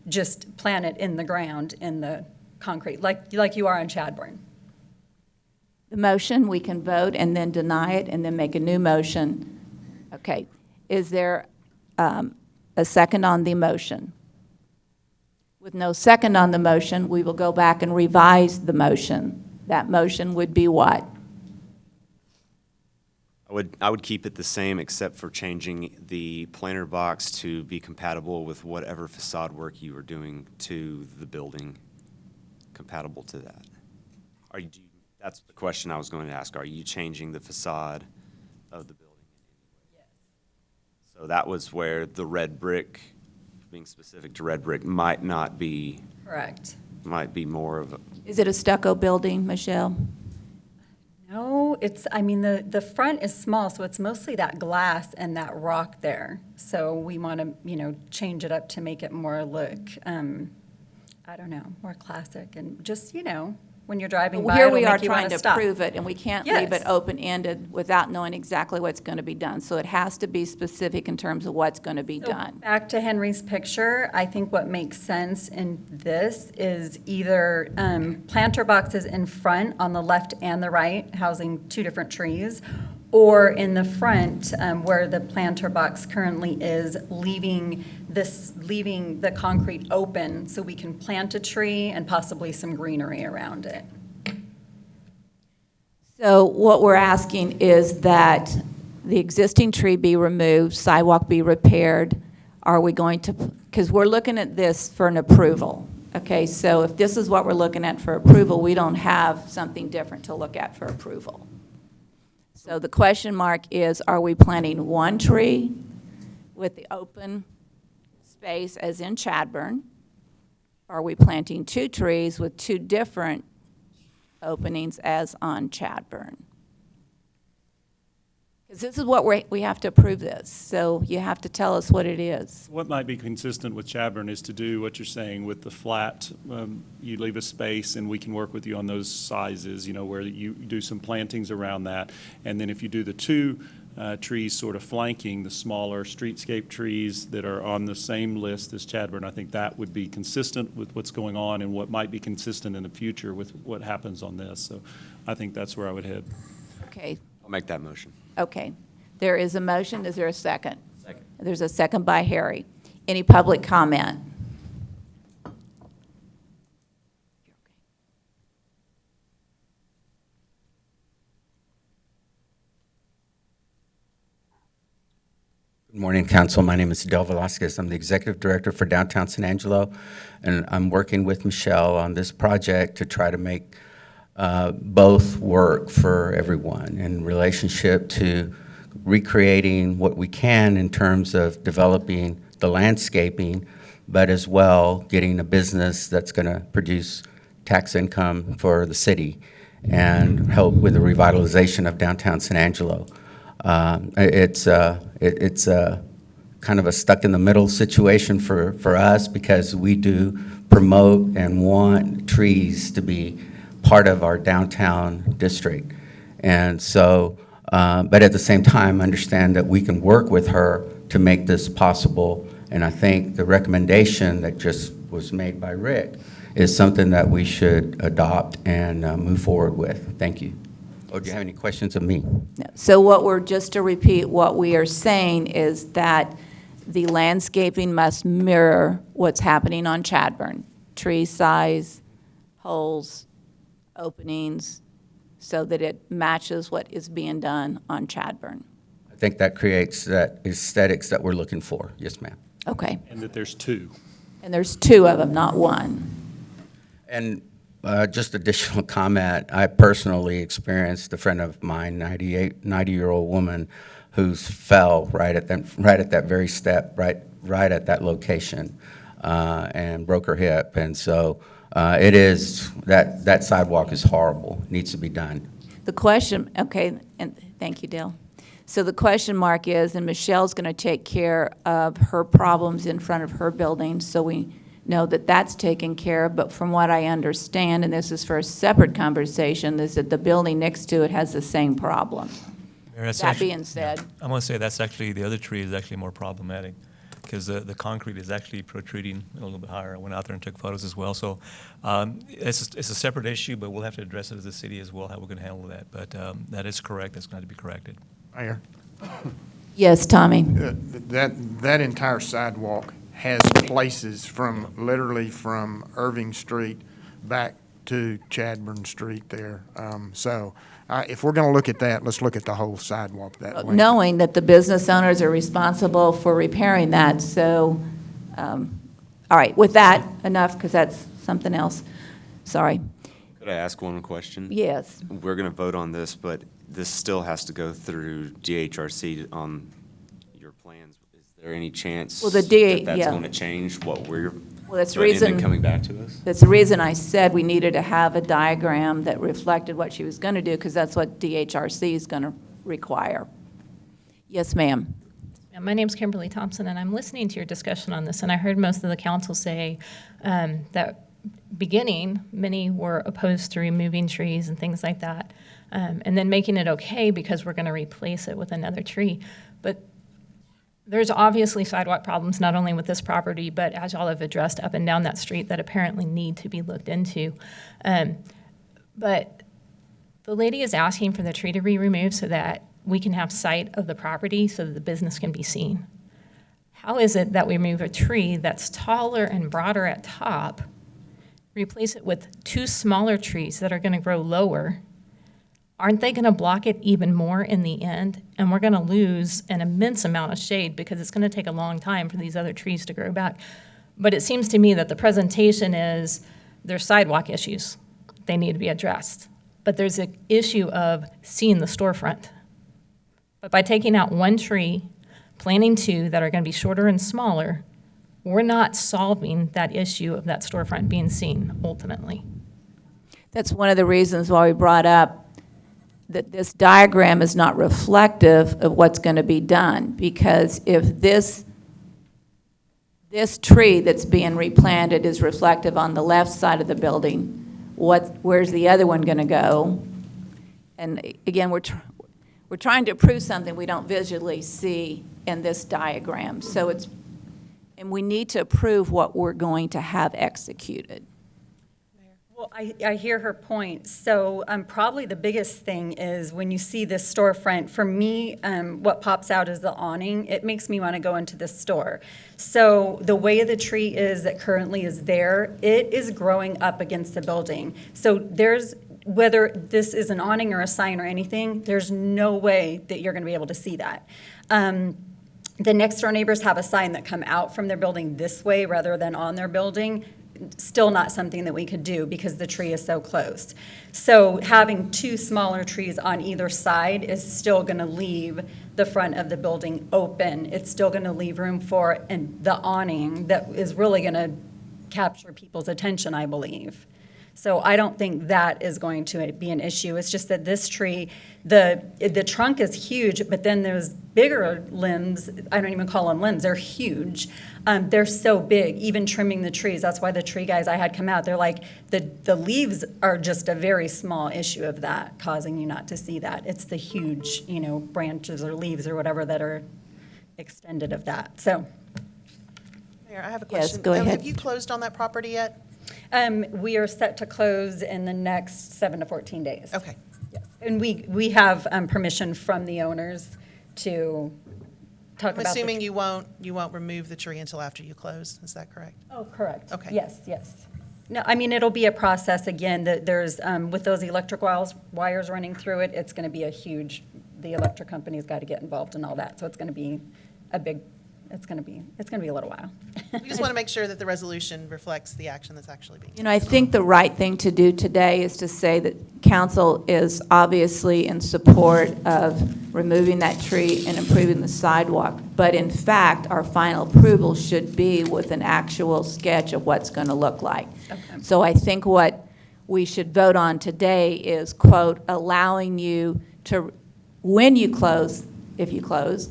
Just plant it in the ground, in the concrete, like you are on Chadbourne. The motion, we can vote and then deny it and then make a new motion. Okay. Is there a second on the motion? With no second on the motion, we will go back and revise the motion. That motion would be what? I would keep it the same, except for changing the planter box to be compatible with whatever facade work you are doing to the building, compatible to that. That's the question I was going to ask. Are you changing the facade of the building? Yes. So that was where the red brick, being specific to red brick, might not be. Correct. Might be more of a. Is it a stucco building, Michelle? No, I mean, the front is small, so it's mostly that glass and that rock there. So we want to, change it up to make it more look, I don't know, more classic and just, when you're driving by, Here it'll we are make you trying wanna to stop. prove it, and we can't leave it Yes. open-ended without knowing exactly what's going to be done. So it has to be specific in terms of what's going to be So done. back to Henry's picture, I think what makes sense in this is either planter boxes in front on the left and the right, housing two different trees, or in the front where the planter box currently is, leaving the concrete open so we can plant a tree and possibly some greenery around it. So what we're asking is that the existing tree be removed, sidewalk be repaired. Are we going to, because we're looking at this for an approval. Okay, so if this is what we're looking at for approval, we don't have something different to look at for approval. So the question mark is, are we planting one tree with the open space as in Chadburn? Are we planting two trees with two different openings as on Chadburn? Because this is what we have to approve this, so you have to tell us what it is. What might be consistent with Chadburn is to do what you're saying with the flat, you leave a space and we can work with you on those sizes, where you do some plantings around that. And then if you do the two trees sort of flanking the smaller streetscape trees that are on the same list as Chadburn, I think that would be consistent with what's going on and what might be consistent in the future with what happens on this. So I think that's where I would head. Okay. I'll make that motion. Okay. There is a motion. Is there a second? Second. There's a second by Harry. Any public comment? Good morning, Council. My name is Del Velasquez. I'm the Executive Director for Downtown San Angelo, and I'm working with Michelle on this project to try to make both work for everyone in relationship to recreating what we can in terms of developing the landscaping, but as well getting a business that's going to produce tax income for the city and help with the revitalization of downtown San Angelo. It's kind of a stuck in the middle situation for us because we do promote and want trees to be part of our downtown district. And so, but at the same time, understand that we can work with her to make this possible. And I think the recommendation that just was made by Rick is something that we should adopt and move forward with. Thank you. Oh, do you have any questions of me? No. So just to repeat, what we are saying is that the landscaping must mirror what's happening on Chadburn. Tree size, holes, openings, so that it matches what is being done on Chadburn. I think that creates that aesthetics that we're looking for. Yes, ma'am. Okay. And that there's two. And there's two of them, not one. And just additional comment, I personally experienced a friend of mine, 90-year-old woman, who fell right at that very step, right at that location, and broke her hip. And so it is, that sidewalk is horrible, needs to be done. The question, okay, and thank you, Dale. So the question mark is, and Michelle's going to take care of her problems in front of her building, so we know that that's taken care of. But from what I understand, and this is for a separate conversation, is that the building next to it has the same problem. That being said, I'm going to say that's actually, the other tree is actually more problematic because the concrete is actually protruding a little bit higher. I went out there and took photos as well. So it's a separate issue, but we'll have to address it as a city as well, how we're going to handle that. But that is correct. That's going to be corrected. Mayor? yes, Tommy. That entire sidewalk has places literally from Irving Street back to Chadburn Street there. So if we're going to look at that, let's look at the whole sidewalk that way. Knowing that the business owners are responsible for repairing that, so, all right, with that, enough, because that's something else. Sorry. Could I ask one question? Yes. We're going to vote on this, but this still has to go through DHRC on your plans. Is there any chance Well, the that that's yeah. going to change what we're Well, that's the And then reason. coming back to us? That's the reason I said we needed to have a diagram that reflected what she was going to do, because that's what DHRC is going to require. Yes, ma'am. Yeah, my name's Kimberly Thompson, and I'm listening to your discussion on this, and I heard most of the council say that beginning, many were opposed to removing trees and things like that, and then making it okay because we're going to replace it with another tree. But there's obviously sidewalk problems, not only with this property, but as y'all have addressed up and down that street that apparently need to be looked into. But the lady is asking for the tree to be removed so that we can have sight of the property so that the business can be seen. How is it that we remove a tree that's taller and broader at top, replace it with two smaller trees that are going to grow lower? Aren't they going to block it even more in the end? And we're going to lose an immense amount of shade because it's going to take a long time for these other trees to grow back. But it seems to me that the presentation is there's sidewalk issues. They need to be addressed. But there's an issue of seeing the storefront. But by taking out one tree, planting two that are going to be shorter and smaller, we're not solving that issue of that storefront being seen ultimately. That's one of the reasons why we brought up that this diagram is not reflective of what's going to be done, because if this tree that's being replanted is reflective on the left side of the building, where's the other one going to go? And again, we're trying to approve something we don't visually see in this diagram. So and we need to approve what we're going to have executed. Well, I hear her point. So probably the biggest thing is when you see this storefront, for me, what pops out is the awning. It makes me want to go into this store. So the way the tree is that currently is there, it is growing up against the building. So whether this is an awning or a sign or anything, there's no way that you're going to be able to see that. The next door neighbors have a sign that come out from their building this way rather than on their building. Still not something that we could do because the tree is so close. So having two smaller trees on either side is still going to leave the front of the building open. It's still going to leave room for the awning that is really going to capture people's attention, I believe. So I don't think that is going to be an issue. It's just that this tree, the trunk is huge, but then there's bigger limbs. I don't even call them limbs. They're huge. They're so big, even trimming the trees. That's why the tree guys I had come out, they're like, the leaves are just a very small issue of that, causing you not to see that. It's the huge, branches or leaves or whatever that are extended of that. So. Mayor, I have a Yes, question. go ahead. Have you closed on that property yet? We are set to close in the next 7 to 14 days. Okay. Yes. And we have permission from the owners to talk I'm about. assuming you won't remove the tree until after you close. Is that correct? Oh, correct. Okay. Yes. No, I mean, it'll be a process again. There's with those electric wires running through it, it's going to be the electric company's got to get involved in all that. So it's going to be it's going to be a little while. We just want to make sure that the resolution reflects the action that's actually being. I think the right thing to do today is to say that council is obviously in support of removing that tree and improving the sidewalk. But in fact, our final approval should be with an actual sketch of what's going to look like. Okay. So I think what we should vote on today is, quote, allowing you to, when you close, if you close,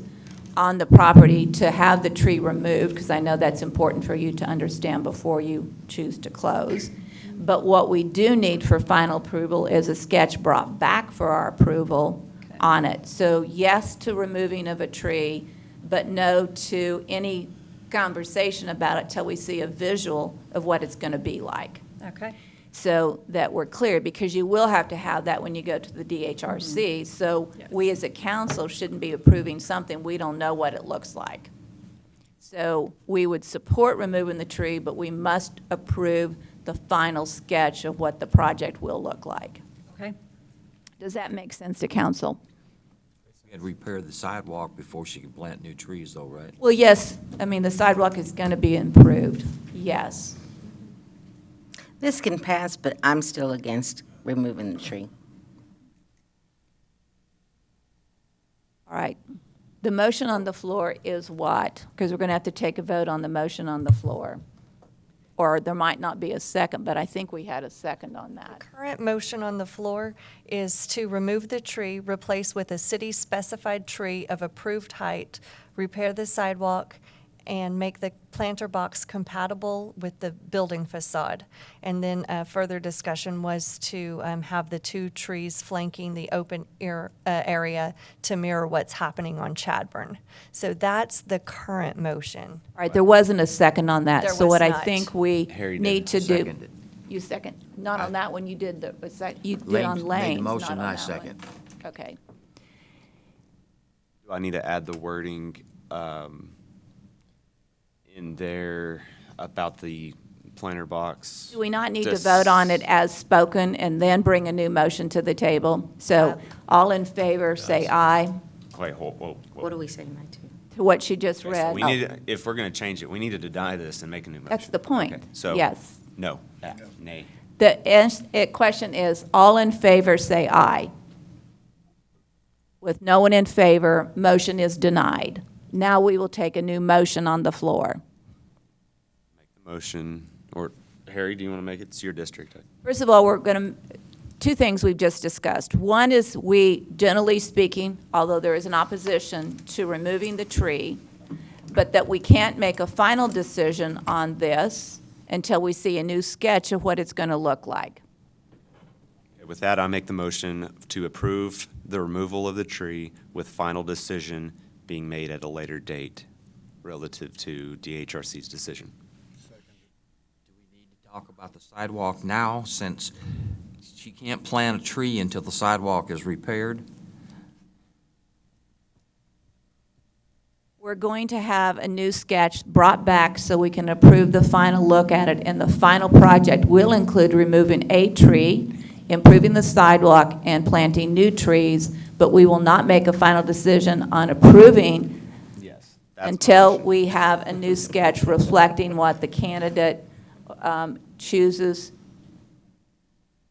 on the property to have the tree removed, because I know that's important for you to understand before you choose to close. But what we do need for final approval is a sketch brought back for our approval on it. So yes to removing of a tree, but no to any conversation about it till we see a visual of what it's going to be like. Okay. So that we're clear, because you will have to have that when you go to the DHRC. So we as a council shouldn't be approving something we don't know what it looks like. So we would support removing the tree, but we must approve the final sketch of what the project will look like. Okay. Does that make sense to council? We had to repair the sidewalk before she could plant new trees though, right? Well, yes. I mean, the sidewalk is going to be improved. Yes. This can pass, but I'm still against removing the tree. All right. The motion on the floor is what? Because we're going to have to take a vote on the motion on the floor. or there might not be a second, but I think we had a second on that. Current motion on the floor is to remove the tree, replace with a city-specified tree of approved height, repair the sidewalk, and make the planter box compatible with the building facade. And then further discussion was to have the 2 trees flanking the open area to mirror what's happening on Chadburn. So that's the current motion. All right, there wasn't a second on that. There So was what I not. think we Harry need to did do. second it. You second? Not on that one, you did you did Lane on made the Lane's, motion, not on I that second. one. Okay. Do I need to add the wording in there about the planter box? Do we not need to Just- vote on it as spoken and then bring a new motion to the table? So all in favor, say aye Wait, whoa. What do we say, no to? to what she just Okay, so read. we need, if we're going to change it, we need to deny this and make a new motion. That's the point. Okay, so, Yes. no, nay. The question is, all in favor, say aye. With no one in favor, motion is denied. Now we will take a new motion on the floor. Motion, or Harry, do you want to make it? It's your district. First of all, we're going to, 2 things we've just discussed. One is we, generally speaking, although there is an opposition to removing the tree, but that we can't make a final decision on this until we see a new sketch of what it's going to look like. With that, I make the motion to approve the removal of the tree with final decision being made at a later date relative to DHRC's decision. Talk about the sidewalk now, since she can't plant a tree until the sidewalk is repaired. We're going to have a new sketch brought back so we can approve the final look at it, and the final project will include removing a tree, improving the sidewalk, and planting new trees, but we will not make a final decision on approving until we have a new sketch reflecting what the candidate chooses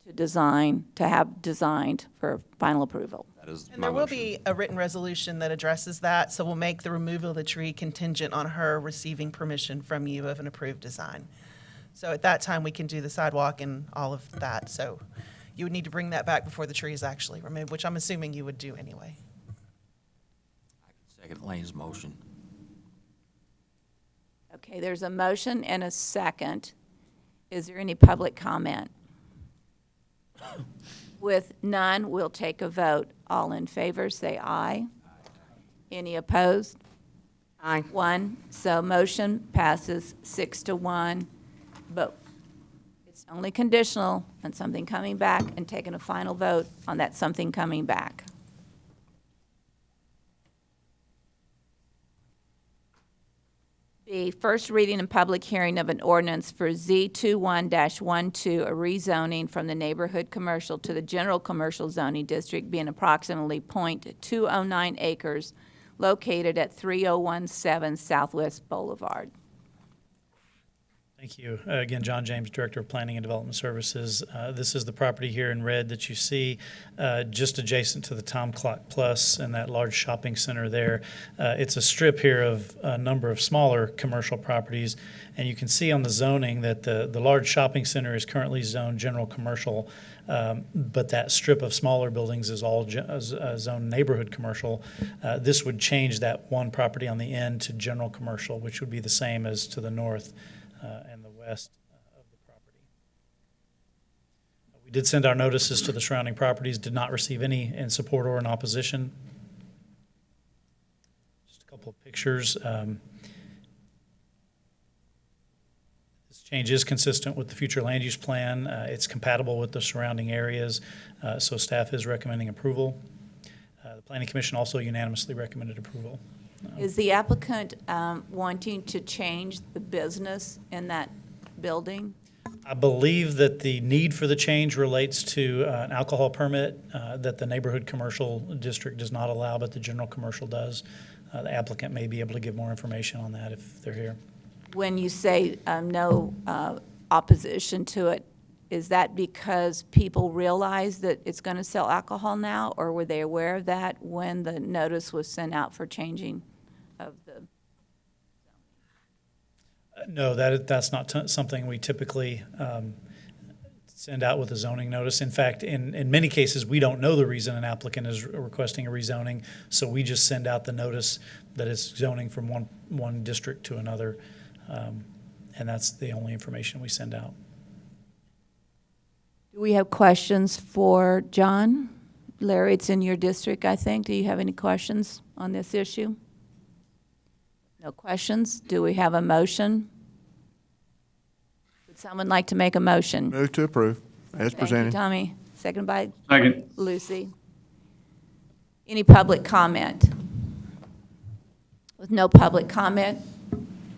to design, to have designed for final approval. That is And there will be a written resolution that addresses that, so we'll make the removal of the tree contingent on her receiving permission from you of an approved design. So at that time, we can do the sidewalk and all of that. So you would need to bring that back before the tree is actually removed, which I'm assuming you would do anyway. Second Lane's motion. Okay, there's a motion and a second. Is there any public comment? With none, we'll take a vote. All in favor, say aye. Any opposed? Aye. 1. So motion passes 6-1, but it's only conditional on something coming back and taking a final vote on that something coming back. B, first reading and public hearing of an ordinance for Z21-12, a rezoning from the neighborhood commercial to the general commercial zoning district being approximately .209 acres located at 3017 Southwest Boulevard. Thank you. Again, John James, Director of Planning and Development Services. This is the property here in red that you see just adjacent to the Tom Clock Plus and that large shopping center there. It's a strip here of a number of smaller commercial properties, and you can see on the zoning that the large shopping center is currently zoned general commercial, but that strip of smaller buildings is all zoned neighborhood commercial. This would change that one property on the end to general commercial, which would be the same as to the north and the west of the property. We did send our notices to the surrounding properties, did not receive any in support or in opposition. Just a couple of pictures. This change is consistent with the future land use plan. It's compatible with the surrounding areas, so staff is recommending approval. The Planning Commission also unanimously recommended approval. Is the applicant wanting to change the business in that building? I believe that the need for the change relates to an alcohol permit that the neighborhood commercial district does not allow, but the general commercial does. The applicant may be able to give more information on that if they're here. When you say no opposition to it, is that because people realize that it's going to sell alcohol now, or were they aware of that when the notice was sent out for changing of the? No, that's not something we typically send out with a zoning notice. In fact, in many cases, we don't know the reason an applicant is requesting a rezoning, so we just send out the notice that it's zoning from one district to another, and that's the only information we send out. Do we have questions for John? Larry, it's in your district, I think. Do you have any questions on this issue? No questions? Do we have a motion? Would someone like to make a motion? Move to approve, as Thank presented. you, Tommy. Second by Second. Lucy. Any public comment? With no public comment,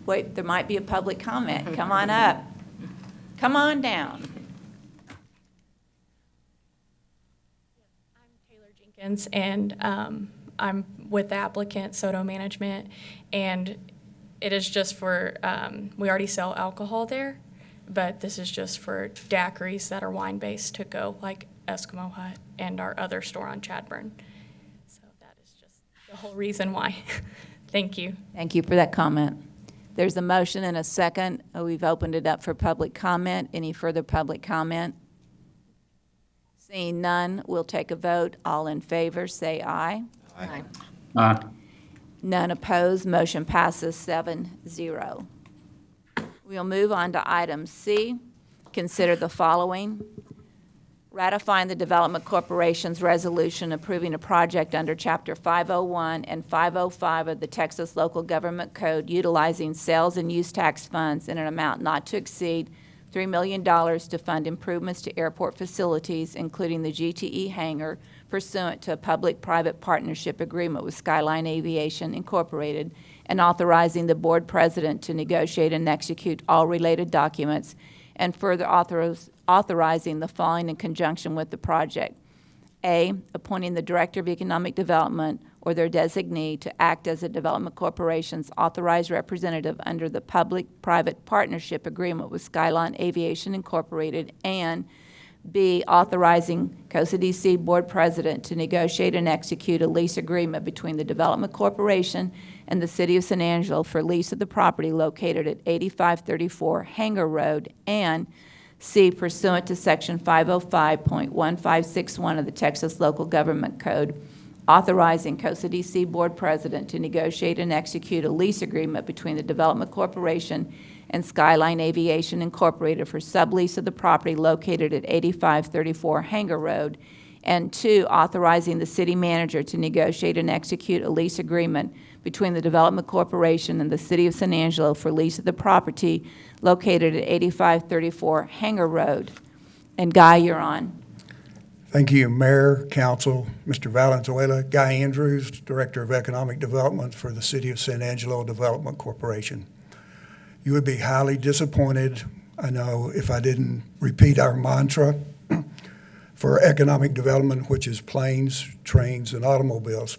wait, there might be a public comment. Come on up. Come on down. And I'm with the applicant, Soto Management, and it is just for, we already sell alcohol there, but this is just for daiquiris that are wine-based to go, like Eskimo Hut and our other store on Chadburn. So that is just the whole reason why. Thank you. Thank you for that comment. There's a motion and a second. We've opened it up for public comment. Any further public comment? Seeing none, we'll take a vote. All in favor, say aye. Aye. Aye. None opposed. Motion passes 7-0. We'll move on to item C. Consider the following. Ratifying the Development Corporation's resolution approving a project under Chapter 501 and 505 of the Texas Local Government Code utilizing sales and use tax funds in an amount not to exceed $3 million to fund improvements to airport facilities, including the GTE hangar, pursuant to a public-private partnership agreement with Skyline Aviation Incorporated, and authorizing the board president to negotiate and execute all related documents, and further authorizing the following in conjunction with the project. A, appointing the Director of Economic Development or their designee to act as a Development Corporation's authorized representative under the public-private partnership agreement with Skyline Aviation Incorporated, and B, authorizing COSA DC Board President to negotiate and execute a lease agreement between the Development Corporation and the City of San Angelo for lease of the property located at 8534 Hangar Road, and C, pursuant to Section 505.1561 of the Texas Local Government Code, authorizing COSA DC Board President to negotiate and execute a lease agreement between the Development Corporation and Skyline Aviation Incorporated for sublease of the property located at 8534 Hangar Road, and 2, authorizing the city manager to negotiate and execute a lease agreement between the Development Corporation and the City of San Angelo for lease of the property located at 8534 Hangar Road. And Guy, you're on. Thank you, Mayor, Council, Mr. Valenzuela. Guy Andrews, Director of Economic Development for the City of San Angelo Development Corporation. You would be highly disappointed, I know, if I didn't repeat our mantra for economic development, which is planes, trains, and automobiles.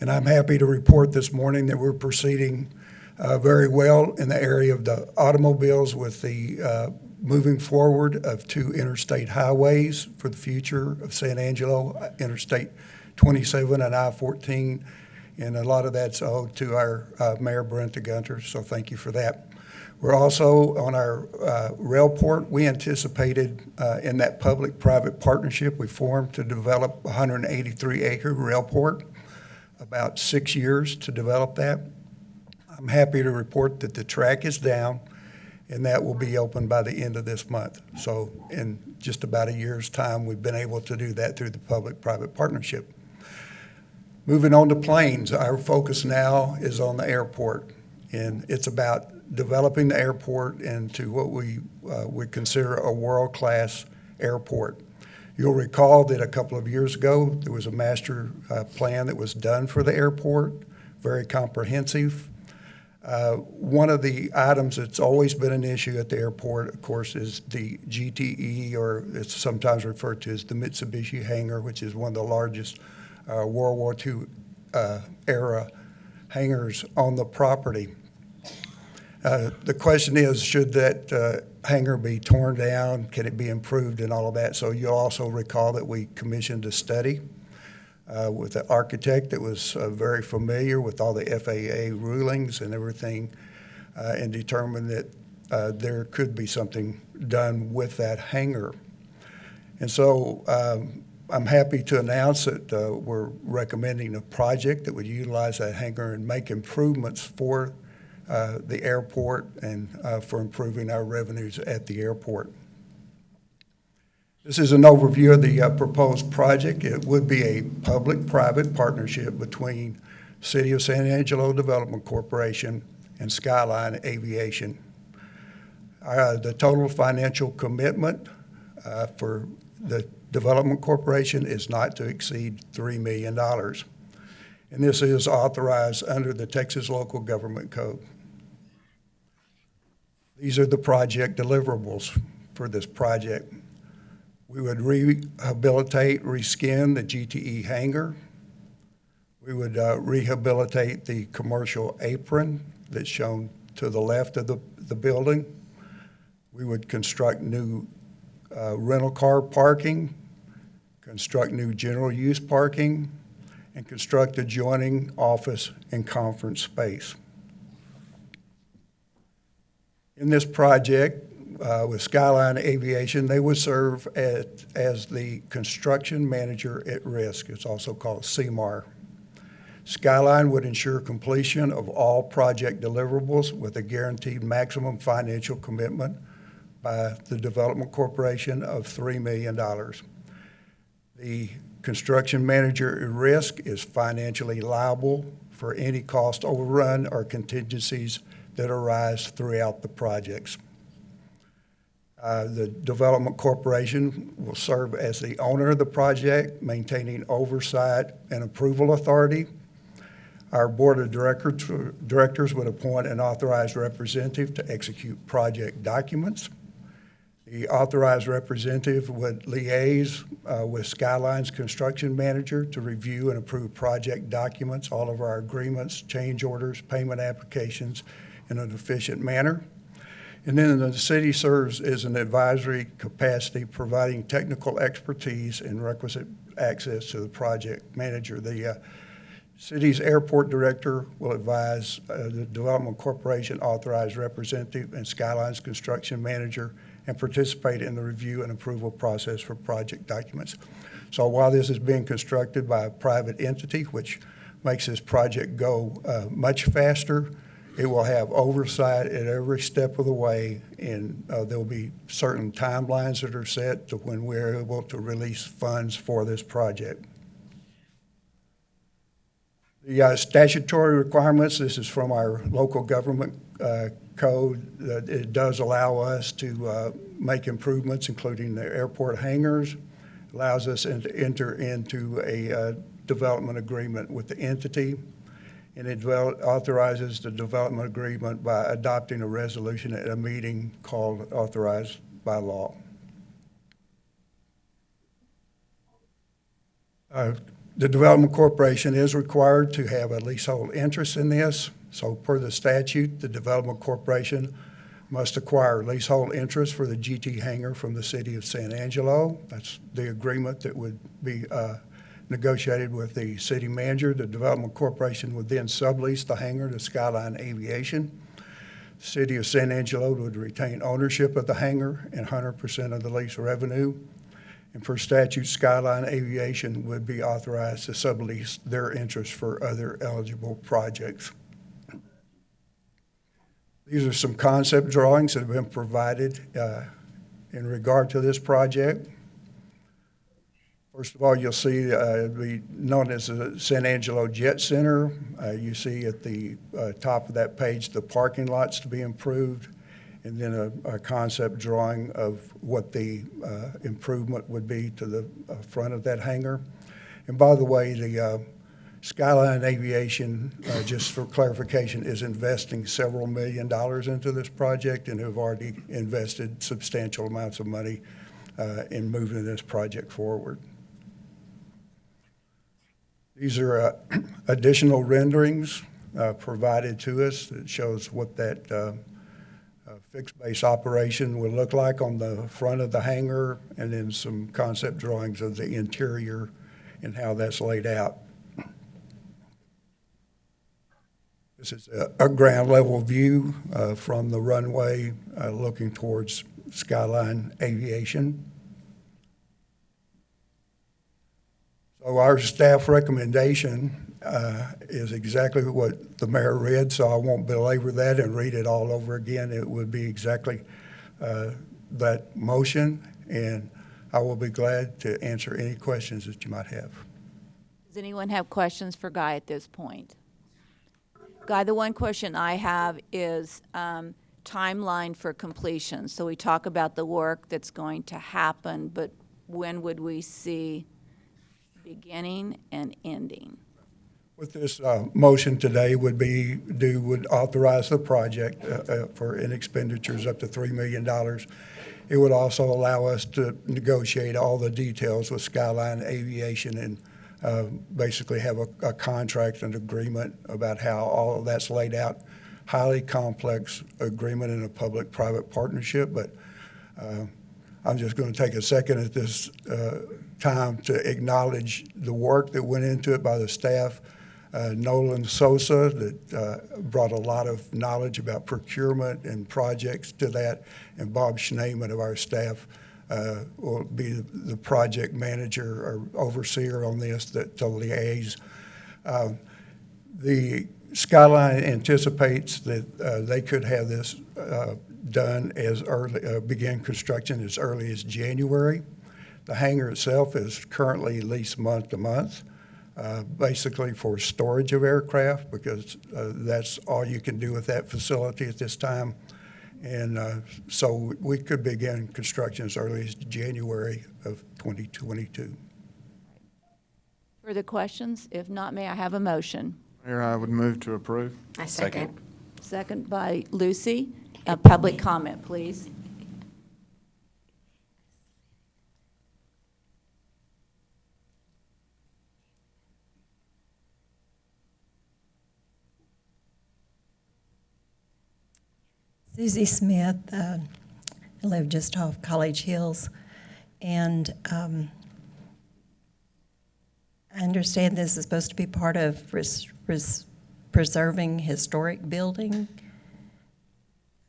And I'm happy to report this morning that we're proceeding very well in the area of the automobiles with the moving forward of 2 interstate highways for the future of San Angelo, Interstate 27 and I-14, and a lot of that's owed to our Mayor Brent Gunter, so thank you for that. We're also on our railport. We anticipated in that public-private partnership we formed to develop a 183-acre railport, about 6 years to develop that. I'm happy to report that the track is down, and that will be open by the end of this month. So in just about a year's time, we've been able to do that through the public-private partnership. Moving on to planes, our focus now is on the airport, and it's about developing the airport into what we would consider a world-class airport. You'll recall that a couple of years ago, there was a master plan that was done for the airport, very comprehensive. One of the items that's always been an issue at the airport, of course, is the GTE, or it's sometimes referred to as the Mitsubishi hangar, which is one of the largest World War II era hangars on the property. The question is, should that hangar be torn down? Can it be improved and all of that? So you'll also recall that we commissioned a study with an architect that was very familiar with all the FAA rulings and everything and determined that there could be something done with that hangar. And so I'm happy to announce that we're recommending a project that would utilize that hangar and make improvements for the airport and for improving our revenues at the airport. This is an overview of the proposed project. It would be a public-private partnership between City of San Angelo Development Corporation and Skyline Aviation. The total financial commitment for the Development Corporation is not to exceed $3 million. And this is authorized under the Texas Local Government Code. These are the project deliverables for this project. We would rehabilitate, reskin the GTE hangar. We would rehabilitate the commercial apron that's shown to the left of the building. We would construct new rental car parking, construct new general use parking, and construct adjoining office and conference space. In this project, with Skyline Aviation, they would serve as the construction manager at risk. It's also called CMAR. Skyline would ensure completion of all project deliverables with a guaranteed maximum financial commitment by the Development Corporation of $3 million. The construction manager at risk is financially liable for any cost overrun or contingencies that arise throughout the projects. The Development Corporation will serve as the owner of the project, maintaining oversight and approval authority. Our board of directors would appoint an authorized representative to execute project documents. The authorized representative would liaise with Skyline's construction manager to review and approve project documents, all of our agreements, change orders, payment applications in an efficient manner. And then the city serves as an advisory capacity, providing technical expertise and requisite access to the project manager. The city's airport director will advise the Development Corporation authorized representative and Skyline's construction manager and participate in the review and approval process for project documents. So while this is being constructed by a private entity, which makes this project go much faster, it will have oversight at every step of the way, and there will be certain timelines that are set to when we're able to release funds for this project. The statutory requirements, this is from our local government code, that it does allow us to make improvements, including the airport hangars, allows us to enter into a development agreement with the entity, and it authorizes the development agreement by adopting a resolution at a meeting called authorized by law. The Development Corporation is required to have a leasehold interest in this. So per the statute, the Development Corporation must acquire leasehold interest for the GT hangar from the City of San Angelo. That's the agreement that would be negotiated with the city manager. The Development Corporation would then sublease the hangar to Skyline Aviation. The City of San Angelo would retain ownership of the hangar and 100% of the lease revenue. And per statute, Skyline Aviation would be authorized to sublease their interest for other eligible projects. These are some concept drawings that have been provided in regard to this project. First of all, you'll see it'll be known as the San Angelo Jet Center. You see at the top of that page the parking lots to be improved, and then a concept drawing of what the improvement would be to the front of that hangar. And by the way, the Skyline Aviation, just for clarification, is investing several $1 million into this project and have already invested substantial amounts of money in moving this project forward. These are additional renderings provided to us that shows what that fixed base operation would look like on the front of the hangar, and then some concept drawings of the interior and how that's laid out. This is a ground level view from the runway looking towards Skyline Aviation. So our staff recommendation is exactly what the mayor read, so I won't belabor that and read it all over again. It would be exactly that motion, and I will be glad to answer any questions that you might have. Does anyone have questions for Guy at this point? Guy, the one question I have is timeline for completion. So we talk about the work that's going to happen, but when would we see beginning and ending? With this motion today would authorize the project for expenditures up to $3 million. It would also allow us to negotiate all the details with Skyline Aviation and basically have a contract and agreement about how all of that's laid out. Highly complex agreement in a public-private partnership, but I'm just going to take a second at this time to acknowledge the work that went into it by the staff. Nolan Sosa that brought a lot of knowledge about procurement and projects to that, and Bob Schneeman of our staff will be the project manager or overseer on this to liaise. The Skyline anticipates that they could have this done as early, begin construction as early as January. The hangar itself is currently leased month to month, basically for storage of aircraft, because that's all you can do with that facility at this time. And so we could begin construction as early as January of 2022. Further questions? If not, may I have a motion? Mayor, I would move to approve. I second. Second by Lucy. A public comment, please. Susie Smith. I live just off College Hills, and I understand this is supposed to be part of preserving historic building.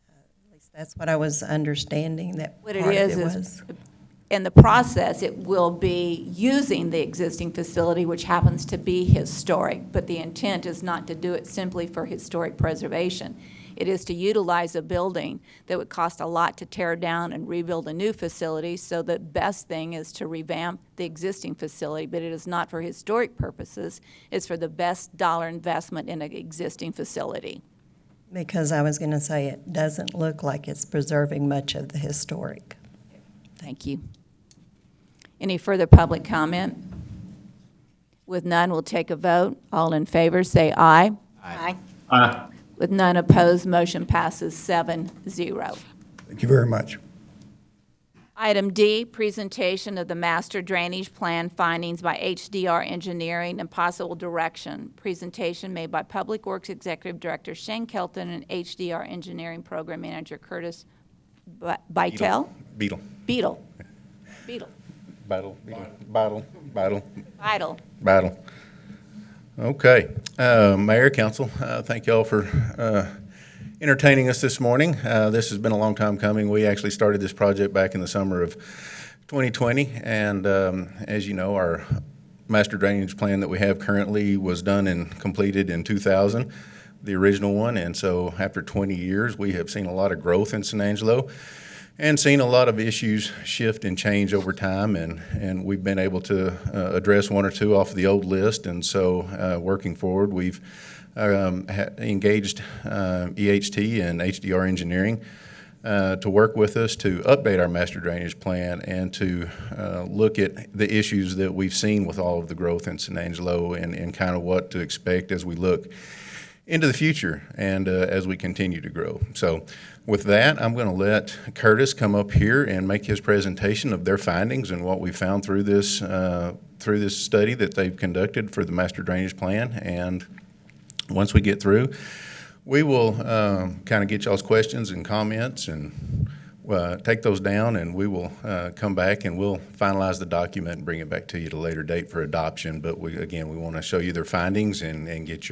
At least that's what I was understanding. That What part it of is in the process, it will be using the existing facility, which happens to be historic, but the intent is not to do it simply for historic preservation. It is to utilize a building that would cost a lot to tear down and rebuild a new facility, so the best thing is to revamp the existing facility, but it is not for historic purposes. It's for the best dollar investment in an existing facility. Because I was going to say it doesn't look like it's preserving much of the historic. Thank you. Any further public comment? With none, we'll take a vote. All in favor, say aye. Aye. Aye. With none opposed, motion passes 7-0. Thank you very much. Item D, presentation of the master drainage plan findings by HDR Engineering and possible direction. Presentation made by Public Works Executive Director Shane Kelton and HDR Engineering Program Manager Curtis Bytel? Beetle. Beetle. Beetle. Battle. Battle. Battle. Vital. Battle. Okay. Mayor, Council, thank you all for entertaining us this morning. This has been a long time coming. We actually started this project back in the summer of 2020, and as you know, our master drainage plan that we have currently was done and completed in 2000, the original one, and so after 20 years, we have seen a lot of growth in San Angelo and seen a lot of issues shift and change over time, and we've been able to address one or two off the old list, and so working forward, we've engaged EHT and HDR Engineering to work with us to update our master drainage plan and to look at the issues that we've seen with all of the growth in San Angelo and kind of what to expect as we look into the future and as we continue to grow. So with that, I'm going to let Curtis come up here and make his presentation of their findings and what we found through this study that they've conducted for the master drainage plan. And once we get through, we will kind of get y'all's questions and comments, and take those down, and we will come back and we'll finalize the document and bring it back to you at a later date for adoption. But we want to show you their findings and get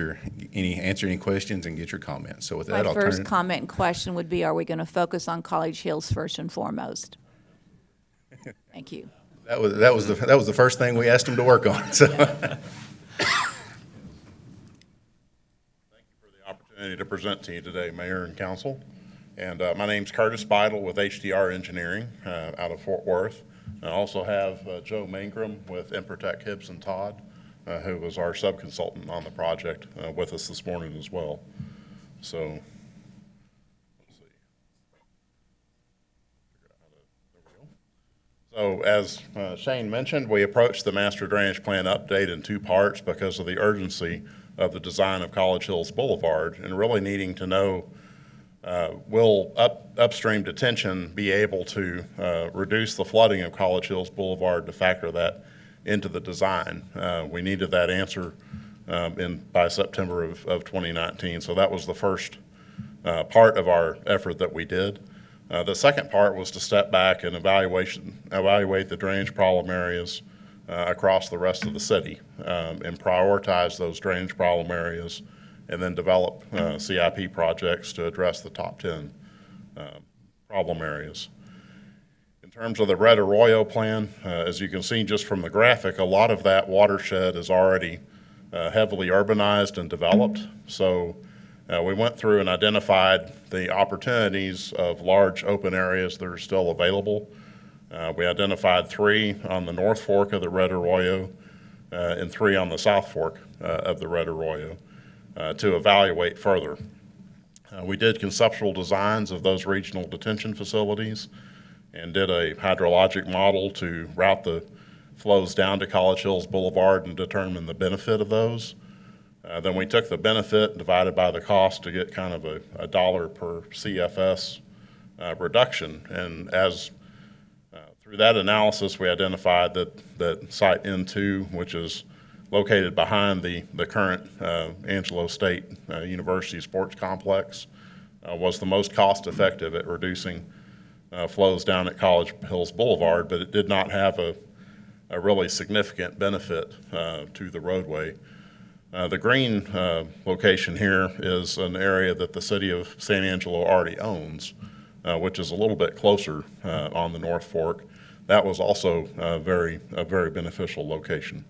answer any questions and get your comments. So with that, My I'll turn first it. comment and question would be, are we going to focus on College Hills first and foremost? Thank you. That was the first thing we asked them to work on. So. Opportunity to present to you today, Mayor and Council. And my name's Curtis Beidle with HDR Engineering out of Fort Worth. I also have Joe Mangrum with Improtech Hibbs and Todd, who was our subconsultant on the project with us this morning as well. So, let's see. So as Shane mentioned, we approached the Master Drainage Plan update in two parts because of the urgency of the design of College Hills Boulevard and really needing to know, will upstream detention be able to reduce the flooding of College Hills Boulevard to factor that into the design? We needed that answer by September of 2019. So that was the first part of our effort that we did. The second part was to step back and evaluate the drainage problem areas across the rest of the city and prioritize those drainage problem areas and then develop CIP projects to address the top 10 problem areas. In terms of the Red Arroyo plan, as you can see just from the graphic, a lot of that watershed is already heavily urbanized and developed. So we went through and identified the opportunities of large open areas that are still available. We identified 3 on the North Fork of the Red Arroyo and 3 on the South Fork of the Red Arroyo to evaluate further. We did conceptual designs of those regional detention facilities and did a hydrologic model to route the flows down to College Hills Boulevard and determine the benefit of those. Then we took the benefit divided by the cost to get kind of a dollar per CFS reduction. And as through that analysis, we identified that site N2, which is located behind the current Angelo State University Sports Complex, was the most cost-effective at reducing flows down at College Hills Boulevard, but it did not have a really significant benefit to the roadway. The green location here is an area that the city of San Angelo already owns, which is a little bit closer on the North Fork. That was also a very beneficial location.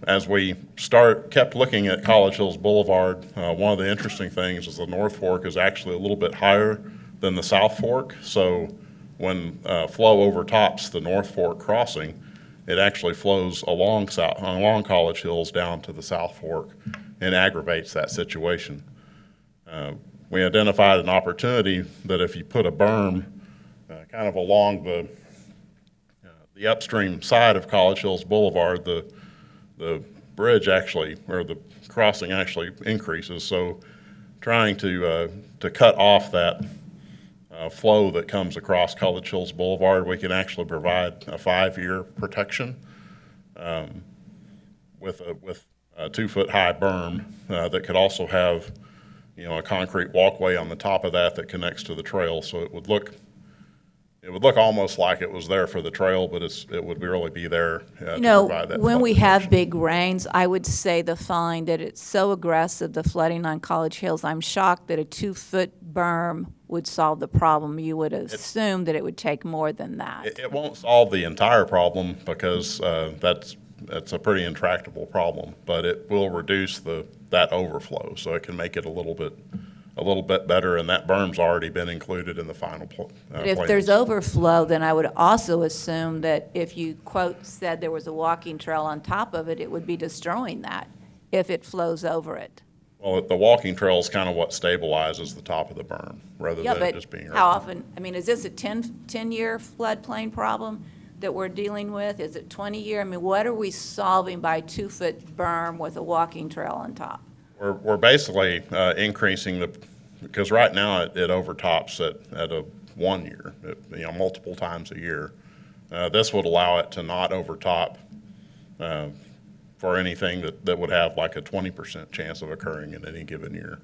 As we kept looking at College Hills Boulevard, one of the interesting things is the North Fork is actually a little bit higher than the South Fork. So when flow overtops the North Fork crossing, it actually flows along College Hills down to the South Fork and aggravates that situation. We identified an opportunity that if you put a berm kind of along the upstream side of College Hills Boulevard, the bridge actually, or the crossing actually increases. So trying to cut off that flow that comes across College Hills Boulevard, we can actually provide a 5-year protection with a 2-foot high berm that could also have, a concrete walkway on the top of that connects to the trail. So it would look almost like it was there for the trail, but it would really be there to provide that. When we have big rains, I would say the following, that it's so aggressive, the flooding on College Hills. I'm shocked that a 2-foot berm would solve the problem. You would assume that it would take more than that. It won't solve the entire problem because that's a pretty intractable problem, but it will reduce that overflow, so it can make it a little bit better, and that berm's already been included in the final plan. But if there's overflow, then I would also assume that if you, quote, said there was a walking trail on top of it, it would be destroying that if it flows over it. Well, the walking trail is kind of what stabilizes the top of the berm, rather than it just being. How often, is this a 10-year floodplain problem that we're dealing with? Is it 20-year? What are we solving by 2-foot berm with a walking trail on top? We're basically increasing because right now it overtops at a 1 year, multiple times a year. This would allow it to not overtop for anything that would have like a 20% chance of occurring in any given year.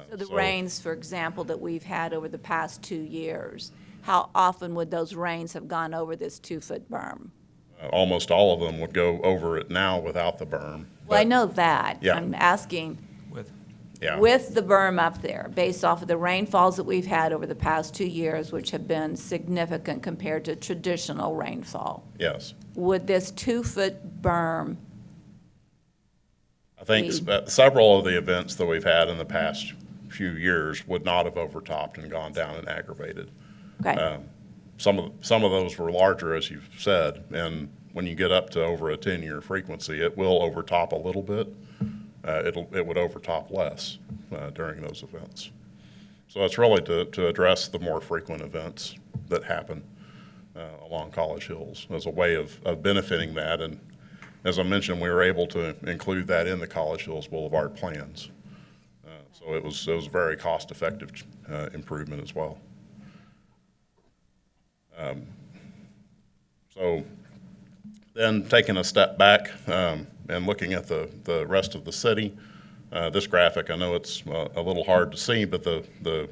So the rains, for example, that we've had over the past 2 years, how often would those rains have gone over this 2-foot berm? Almost all of them would go over it now without the berm. Well, I know that. Yeah. I'm asking, Yeah. with the berm up there, based off of the rainfalls that we've had over the past 2 years, which have been significant compared to traditional rainfall, Yes. would this 2-foot berm, I think several of the events that we've had in the past few years would not have overtopped and gone down and aggravated. okay, Some of those were larger, as you've said, and when you get up to over a 10-year frequency, it will overtop a little bit. It would overtop less during those events. So it's really to address the more frequent events that happen along College Hills as a way of benefiting that. And as I mentioned, we were able to include that in the College Hills Boulevard plans. So it was a very cost-effective improvement as well. So then taking a step back and looking at the rest of the city, this graphic, I know it's a little hard to see, but the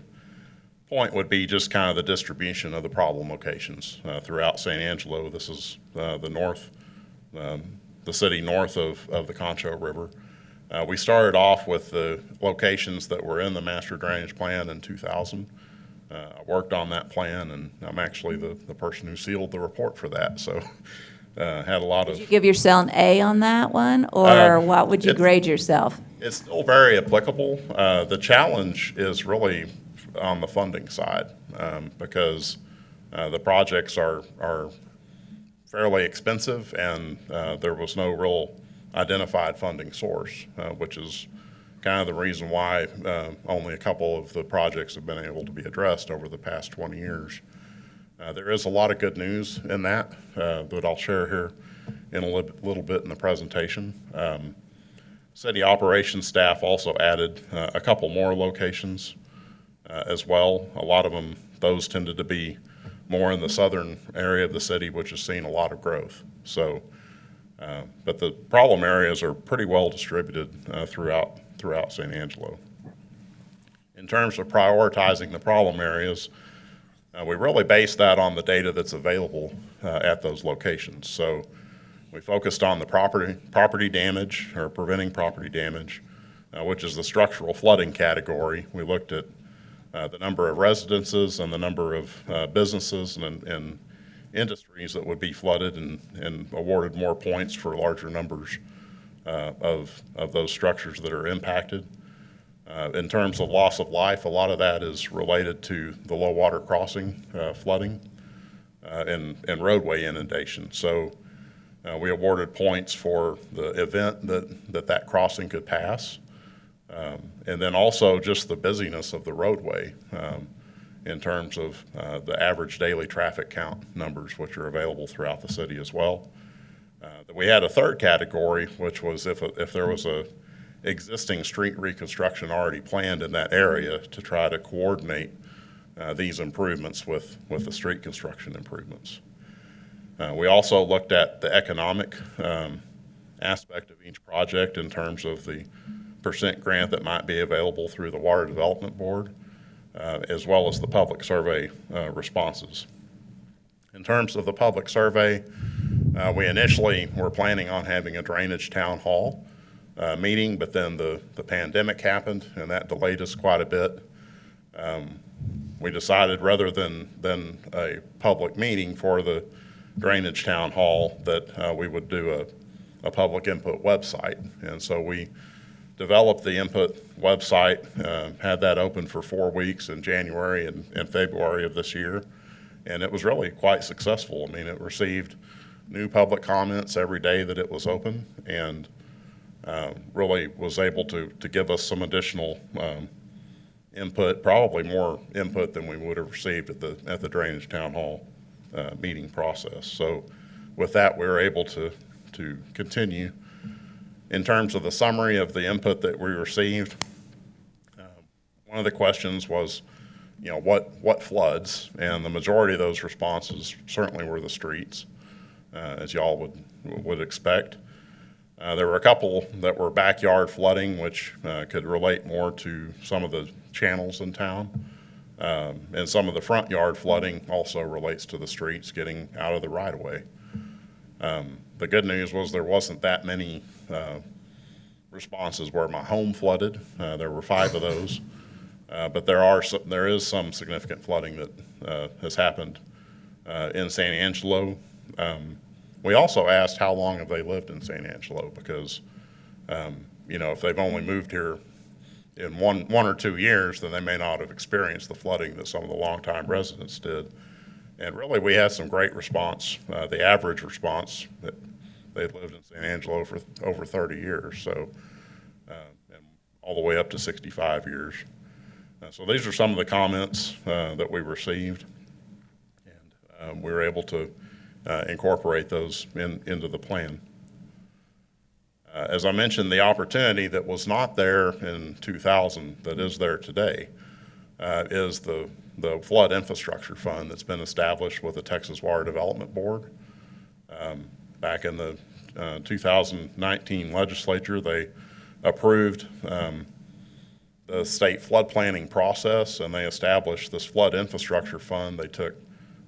point would be just kind of the distribution of the problem locations throughout San Angelo. This is the north, the city north of the Concho River. We started off with the locations that were in the master drainage plan in 2000. I worked on that plan, and I'm actually the person who sealed the report for that. So had a lot of. did you give yourself an A on that one, or what would you grade yourself? It's still very applicable. The challenge is really on the funding side because the projects are fairly expensive, and there was no real identified funding source, which is kind of the reason why only a couple of the projects have been able to be addressed over the past 20 years. There is a lot of good news in that that I'll share here in a little bit in the presentation. City operations staff also added a couple more locations as well. A lot of them, those tended to be more in the southern area of the city, which has seen a lot of growth. So, but the problem areas are pretty well distributed throughout San Angelo. In terms of prioritizing the problem areas, we really base that on the data that's available at those locations. So we focused on the property damage, or preventing property damage, which is the structural flooding category. We looked at the number of residences and the number of businesses and industries that would be flooded, and awarded more points for larger numbers of those structures that are impacted. In terms of loss of life, a lot of that is related to the low water crossing flooding and roadway inundation. So we awarded points for the event that crossing could pass, and then also just the busyness of the roadway in terms of the average daily traffic count numbers, which are available throughout the city as well. We had a third category, which was if there was a existing street reconstruction already planned in that area, to try to coordinate these improvements with the street construction improvements. We also looked at the economic aspect of each project in terms of the % grant that might be available through the Water Development Board, as well as the public survey responses. In terms of the public survey, we initially were planning on having a drainage town hall meeting, but then the pandemic happened, and that delayed us quite a bit. We decided rather than a public meeting for the drainage town hall that we would do a public input website. And so we developed the input website, had that open for 4 weeks in January and February of this year, and it was really quite successful. I mean, it received new public comments every day that it was open, and really was able to give us some additional input, probably more input than we would have received at the drainage town hall meeting process. So with that, we were able to continue. In terms of the summary of the input that we received, one of the questions was, what floods? And the majority of those responses certainly were the streets, as y'all would expect. There were a couple that were backyard flooding, which could relate more to some of the channels in town. And some of the front yard flooding also relates to the streets getting out of the right-of-way. The good news was there wasn't that many responses where my home flooded. There were 5 of those. But there is some significant flooding that has happened in San Angelo. We also asked how long have they lived in San Angelo, because if they've only moved here in one or 2 years, then they may not have experienced the flooding that some of the longtime residents did. And really, we had some great response. The average response, that they lived in San Angelo for over 30 years, so and all the way up to 65 years. So these are some of the comments that we received, and we were able to incorporate those into the plan. As I mentioned, the opportunity that was not there in 2000 that is there today is the flood infrastructure fund that's been established with the Texas Water Development Board. Back in the 2019 legislature, they approved the state flood planning process, and they established this flood infrastructure fund. They took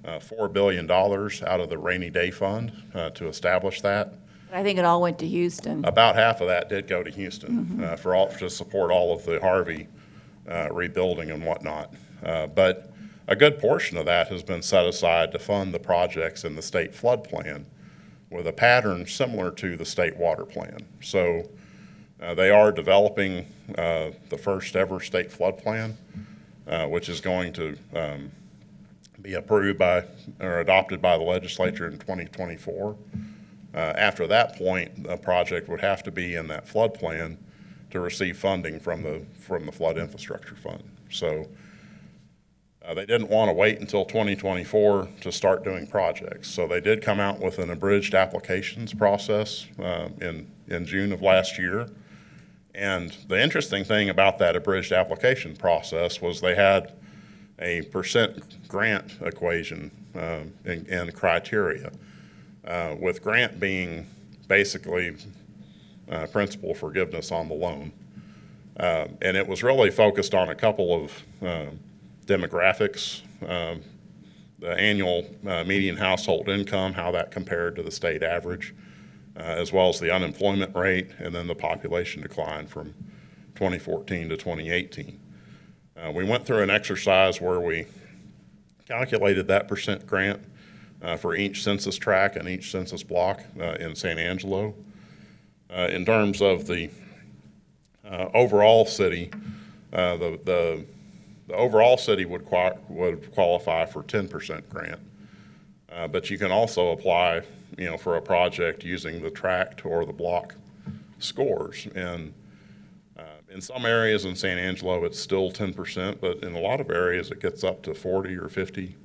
$4 billion out of the rainy day fund to establish that. I think it all went to Houston. About half of that did go to Houston to support all of the Harvey rebuilding and whatnot. But a good portion of that has been set aside to fund the projects in the state flood plan with a pattern similar to the state water plan. So they are developing the first ever state flood plan, which is going to be approved by or adopted by the legislature in 2024. After that point, the project would have to be in that flood plan to receive funding from the flood infrastructure fund. So they didn't want to wait until 2024 to start doing projects. So they did come out with an abridged applications process in June of last year. And the interesting thing about that abridged application process was they had a % grant equation and criteria, with grant being basically principal forgiveness on the loan. And it was really focused on a couple of demographics, the annual median household income, how that compared to the state average, as well as the unemployment rate, and then the population decline from 2014 to 2018. We went through an exercise where we calculated that % grant for each census tract and each census block in San Angelo. In terms of the overall city, the overall city would qualify for 10% grant, but you can also apply, for a project using the tract or the block scores. And in some areas in San Angelo, it's still 10%, but in a lot of areas, it gets up to 40 or 50,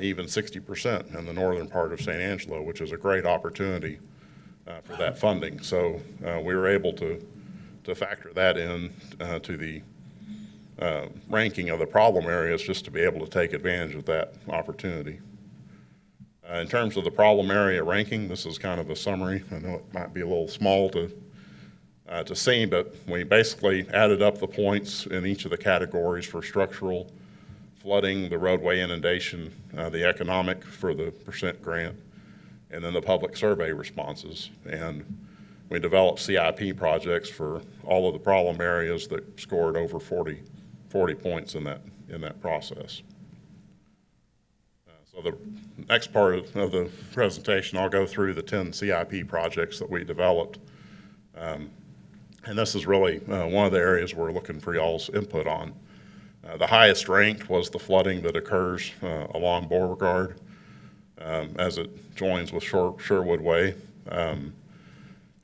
even 60% in the northern part of San Angelo, which is a great opportunity for that funding. So we were able to factor that in to the ranking of the problem areas just to be able to take advantage of that opportunity. In terms of the problem area ranking, this is kind of a summary. I know it might be a little small to see, but we basically added up the points in each of the categories for structural, flooding, the roadway inundation, the economic for the % grant, and then the public survey responses. And we developed CIP projects for all of the problem areas that scored over 40 points in that process. So the next part of the presentation, I'll go through the 10 CIP projects that we developed. And this is really one of the areas we're looking for y'all's input on. The highest ranked was the flooding that occurs along Boulevard as it joins with Sherwood Way.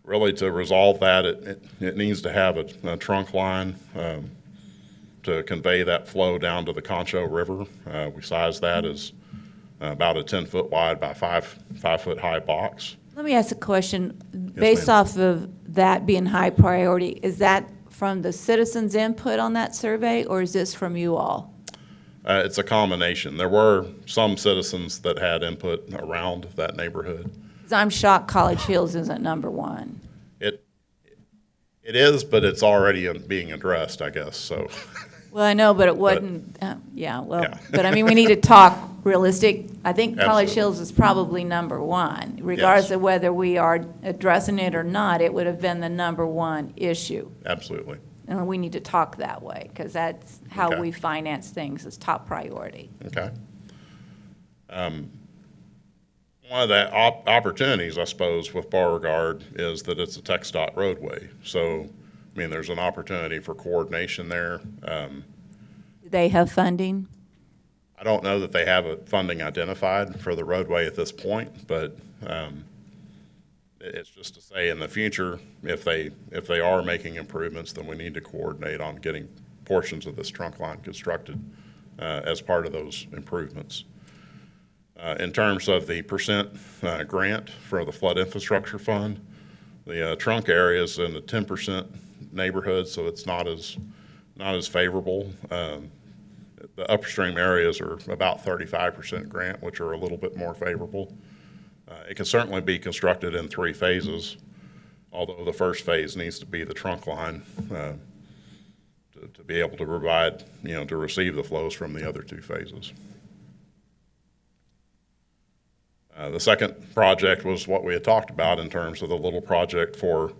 Really, to resolve that, it needs to have a trunk line to convey that flow down to the Concho River. We size that as about a 10-foot wide by 5-foot high box. Let me ask a question. Based off of that being high priority, is that from the citizens' input on that survey, or is this from you all? It's a combination. There were some citizens that had input around that neighborhood. 'Cause I'm shocked College Hills isn't number one. It is, but it's already being addressed, I guess, so. Well, I know, but it wasn't, but I mean, we need to talk realistic. I think College Absolutely. Hills is probably number one. Regardless of whether we are addressing it or not, it would have been the number one issue. Absolutely. And we need to talk that way, because that's how Okay. we finance things, is top priority. Okay. One of the opportunities, I suppose, with Beauregard is that it's a TxDOT roadway. So, I mean, there's an opportunity for coordination there. Do they have funding? I don't know that they have a funding identified for the roadway at this point, but it's just to say in the future, if they are making improvements, then we need to coordinate on getting portions of this trunk line constructed as part of those improvements. In terms of the percent grant for the flood infrastructure fund, the trunk area is in the 10% neighborhood, so it's not as favorable. The upstream areas are about 35% grant, which are a little bit more favorable. It can certainly be constructed in 3 phases, although the first phase needs to be the trunk line to be able to provide, to receive the flows from the other 2 phases. The second project was what we had talked about in terms of the little project for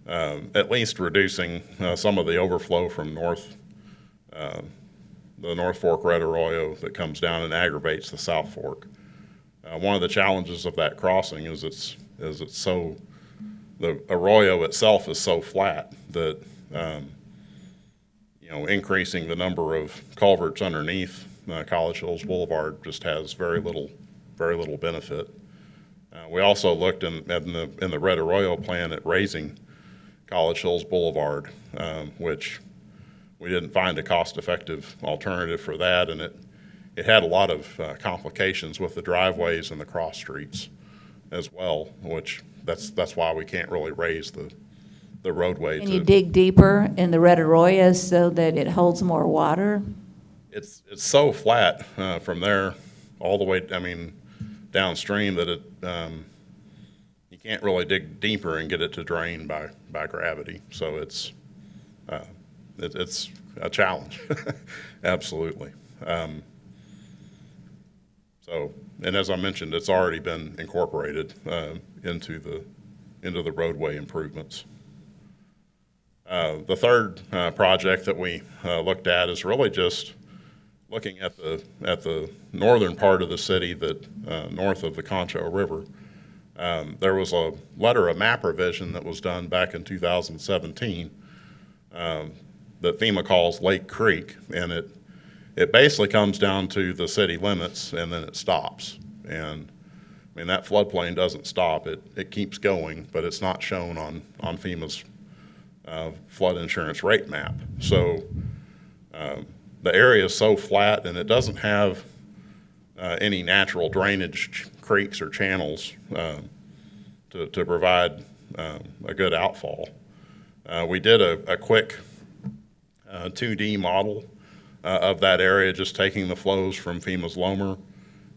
at least reducing some of the overflow from the North Fork Red Arroyo that comes down and aggravates the South Fork. One of the challenges of that crossing is the arroyo itself is so flat that increasing the number of culverts underneath College Hills Boulevard just has very little benefit. We also looked in the Red Arroyo plan at raising College Hills Boulevard, which we didn't find a cost-effective alternative for that, and it had a lot of complications with the driveways and the cross streets as well, which that's why we can't really raise the roadway. Can you dig deeper in the Red Arroyo so that it holds more water? It's so flat from there all the way, downstream that you can't really dig deeper and get it to drain by gravity. So it's a challenge, absolutely. And as I mentioned, it's already been incorporated into the roadway improvements. The third project that we looked at is really just looking at the northern part of the city that north of the Concho River. There was a letter of map revision that was done back in 2017 that FEMA calls Lake Creek, and it basically comes down to the city limits and then it stops. And that floodplain doesn't stop, it keeps going, but it's not shown on FEMA's flood insurance rate map. So the area is so flat and it doesn't have any natural drainage creeks or channels to provide a good outfall. We did a quick 2D model of that area, just taking the flows from FEMA's Lomer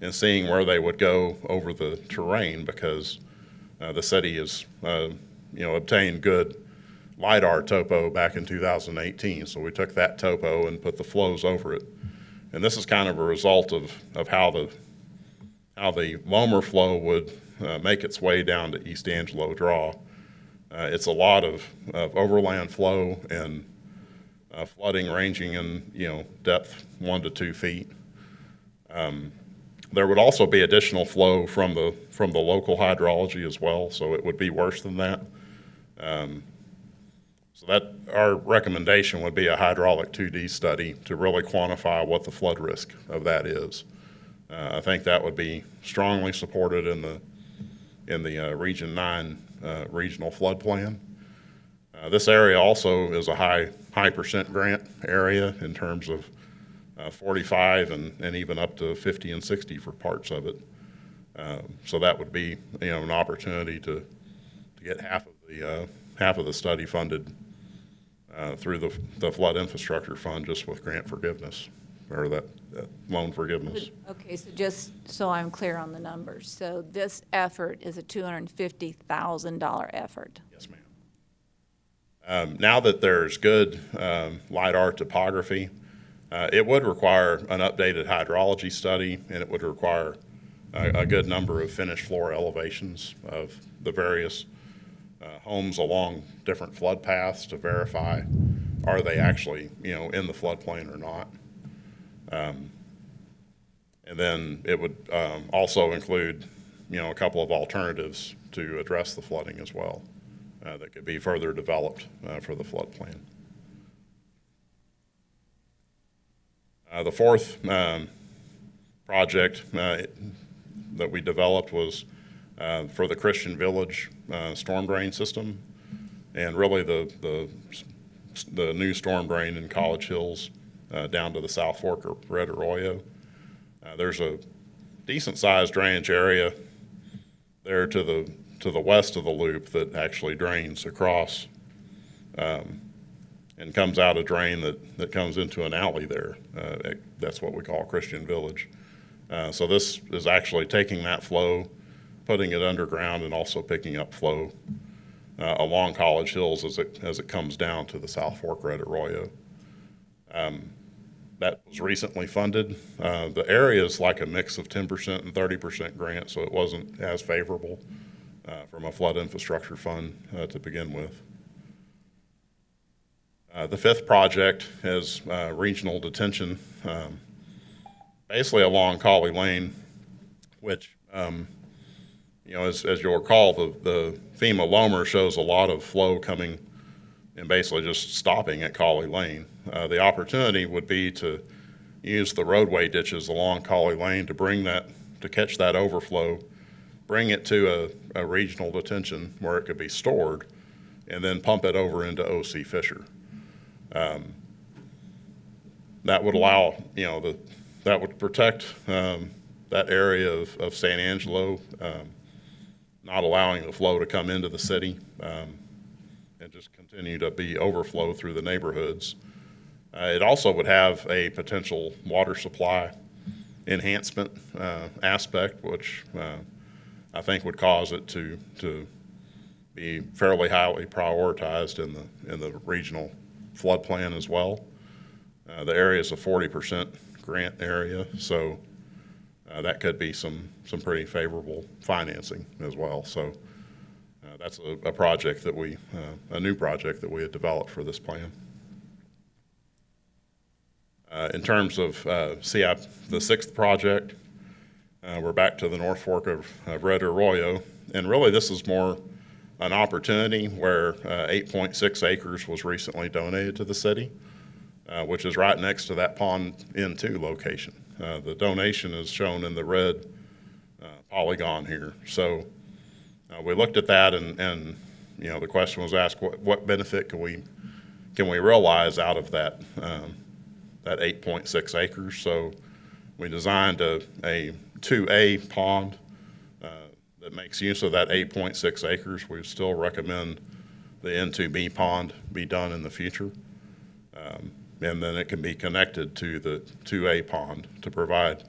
and seeing where they would go over the terrain, because the city has obtained good LIDAR topo back in 2018. So we took that topo and put the flows over it. And this is kind of a result of how the Lomer flow would make its way down to East Angelo Draw. It's a lot of overland flow and flooding ranging in depth 1 to 2 feet. There would also be additional flow from the local hydrology as well, so it would be worse than that. So that our recommendation would be a hydraulic 2D study to really quantify what the flood risk of that is. I think that would be strongly supported in the Region 9 regional flood plan. This area also is a high percent grant area in terms of 45 and even up to 50 and 60 for parts of it. So that would be an opportunity to get half of the study funded through the flood infrastructure fund, just with grant forgiveness or that loan forgiveness. Okay, so just so I'm clear on the numbers, so this effort is a $250,000 effort? Yes, ma'am. Now that there's good LiDAR topography, it would require an updated hydrology study, and it would require a good number of finished floor elevations of the various homes along different flood paths to verify are they actually, in the floodplain or not. And then it would also include, a couple of alternatives to address the flooding as well that could be further developed for the floodplain. The fourth project that we developed was for the Christian Village storm drain system, and really the new storm drain in College Hills down to the South Fork of Red Arroyo. There's a decent-sized drainage area there to the west of the loop that actually drains across and comes out a drain that comes into an alley there. That's what we call Christian Village. So this is actually taking that flow, putting it underground, and also picking up flow along College Hills as it comes down to the South Fork Red Arroyo. That was recently funded. The area is like a mix of 10% and 30% grant, so it wasn't as favorable from a flood infrastructure fund to begin with. The fifth project is regional detention, basically along Colley Lane, which, as you'll recall, the FEMA Lomer shows a lot of flow coming and basically just stopping at Colley Lane. The opportunity would be to use the roadway ditches along Colley Lane to catch that overflow, bring it to a regional detention where it could be stored, and then pump it over into O.C. Fisher. That would allow, that would protect that area of San Angelo, not allowing the flow to come into the city and just continue to be overflow through the neighborhoods. It also would have a potential water supply enhancement aspect, which I think would cause it to be fairly highly prioritized in the regional flood plan as well. The area is a 40% grant area, so that could be some pretty favorable financing as well. So that's a project that a new project that we had developed for this plan. In terms of CIP, the sixth project, we're back to the North Fork of Red Arroyo, and really this is more an opportunity where 8.6 acres was recently donated to the city, which is right next to that Pond N2 location. The donation is shown in the red polygon here. So we looked at that, and the question was asked, what benefit can we realize out of that 8.6 acres? So we designed a 2A pond that makes use of that 8.6 acres. We still recommend the N2B pond be done in the future. And then it can be connected to the 2A pond to provide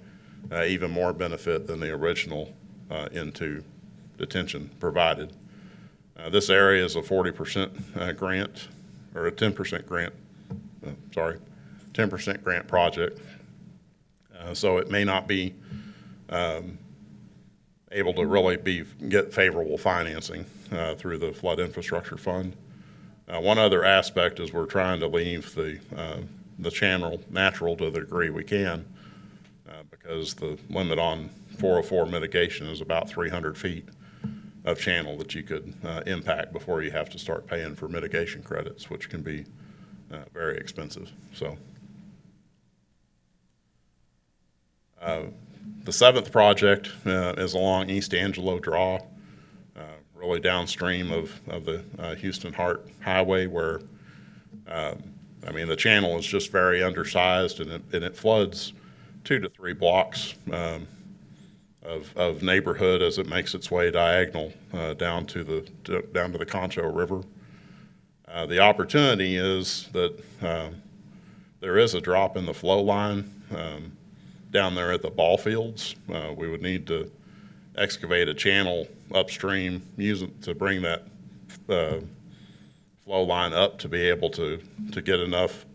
even more benefit than the original N2 detention provided. This area is a 40% grant, or a 10% grant, 10% grant project. So it may not be able to really get favorable financing through the Flood Infrastructure Fund. One other aspect is we're trying to leave the channel natural to the degree we can because the limit on 404 mitigation is about 300 feet of channel that you could impact before you have to start paying for mitigation credits, which can be very expensive. So the seventh project is along East Angelo Draw, really downstream of the Houston Hart Highway, where the channel is just very undersized, and it floods 2 to 3 blocks of neighborhood as it makes its way diagonal down to the Concho River. The opportunity is that there is a drop in the flow line down there at the ball fields. We would need to excavate a channel upstream, use it to bring that flow line up to be able to get enough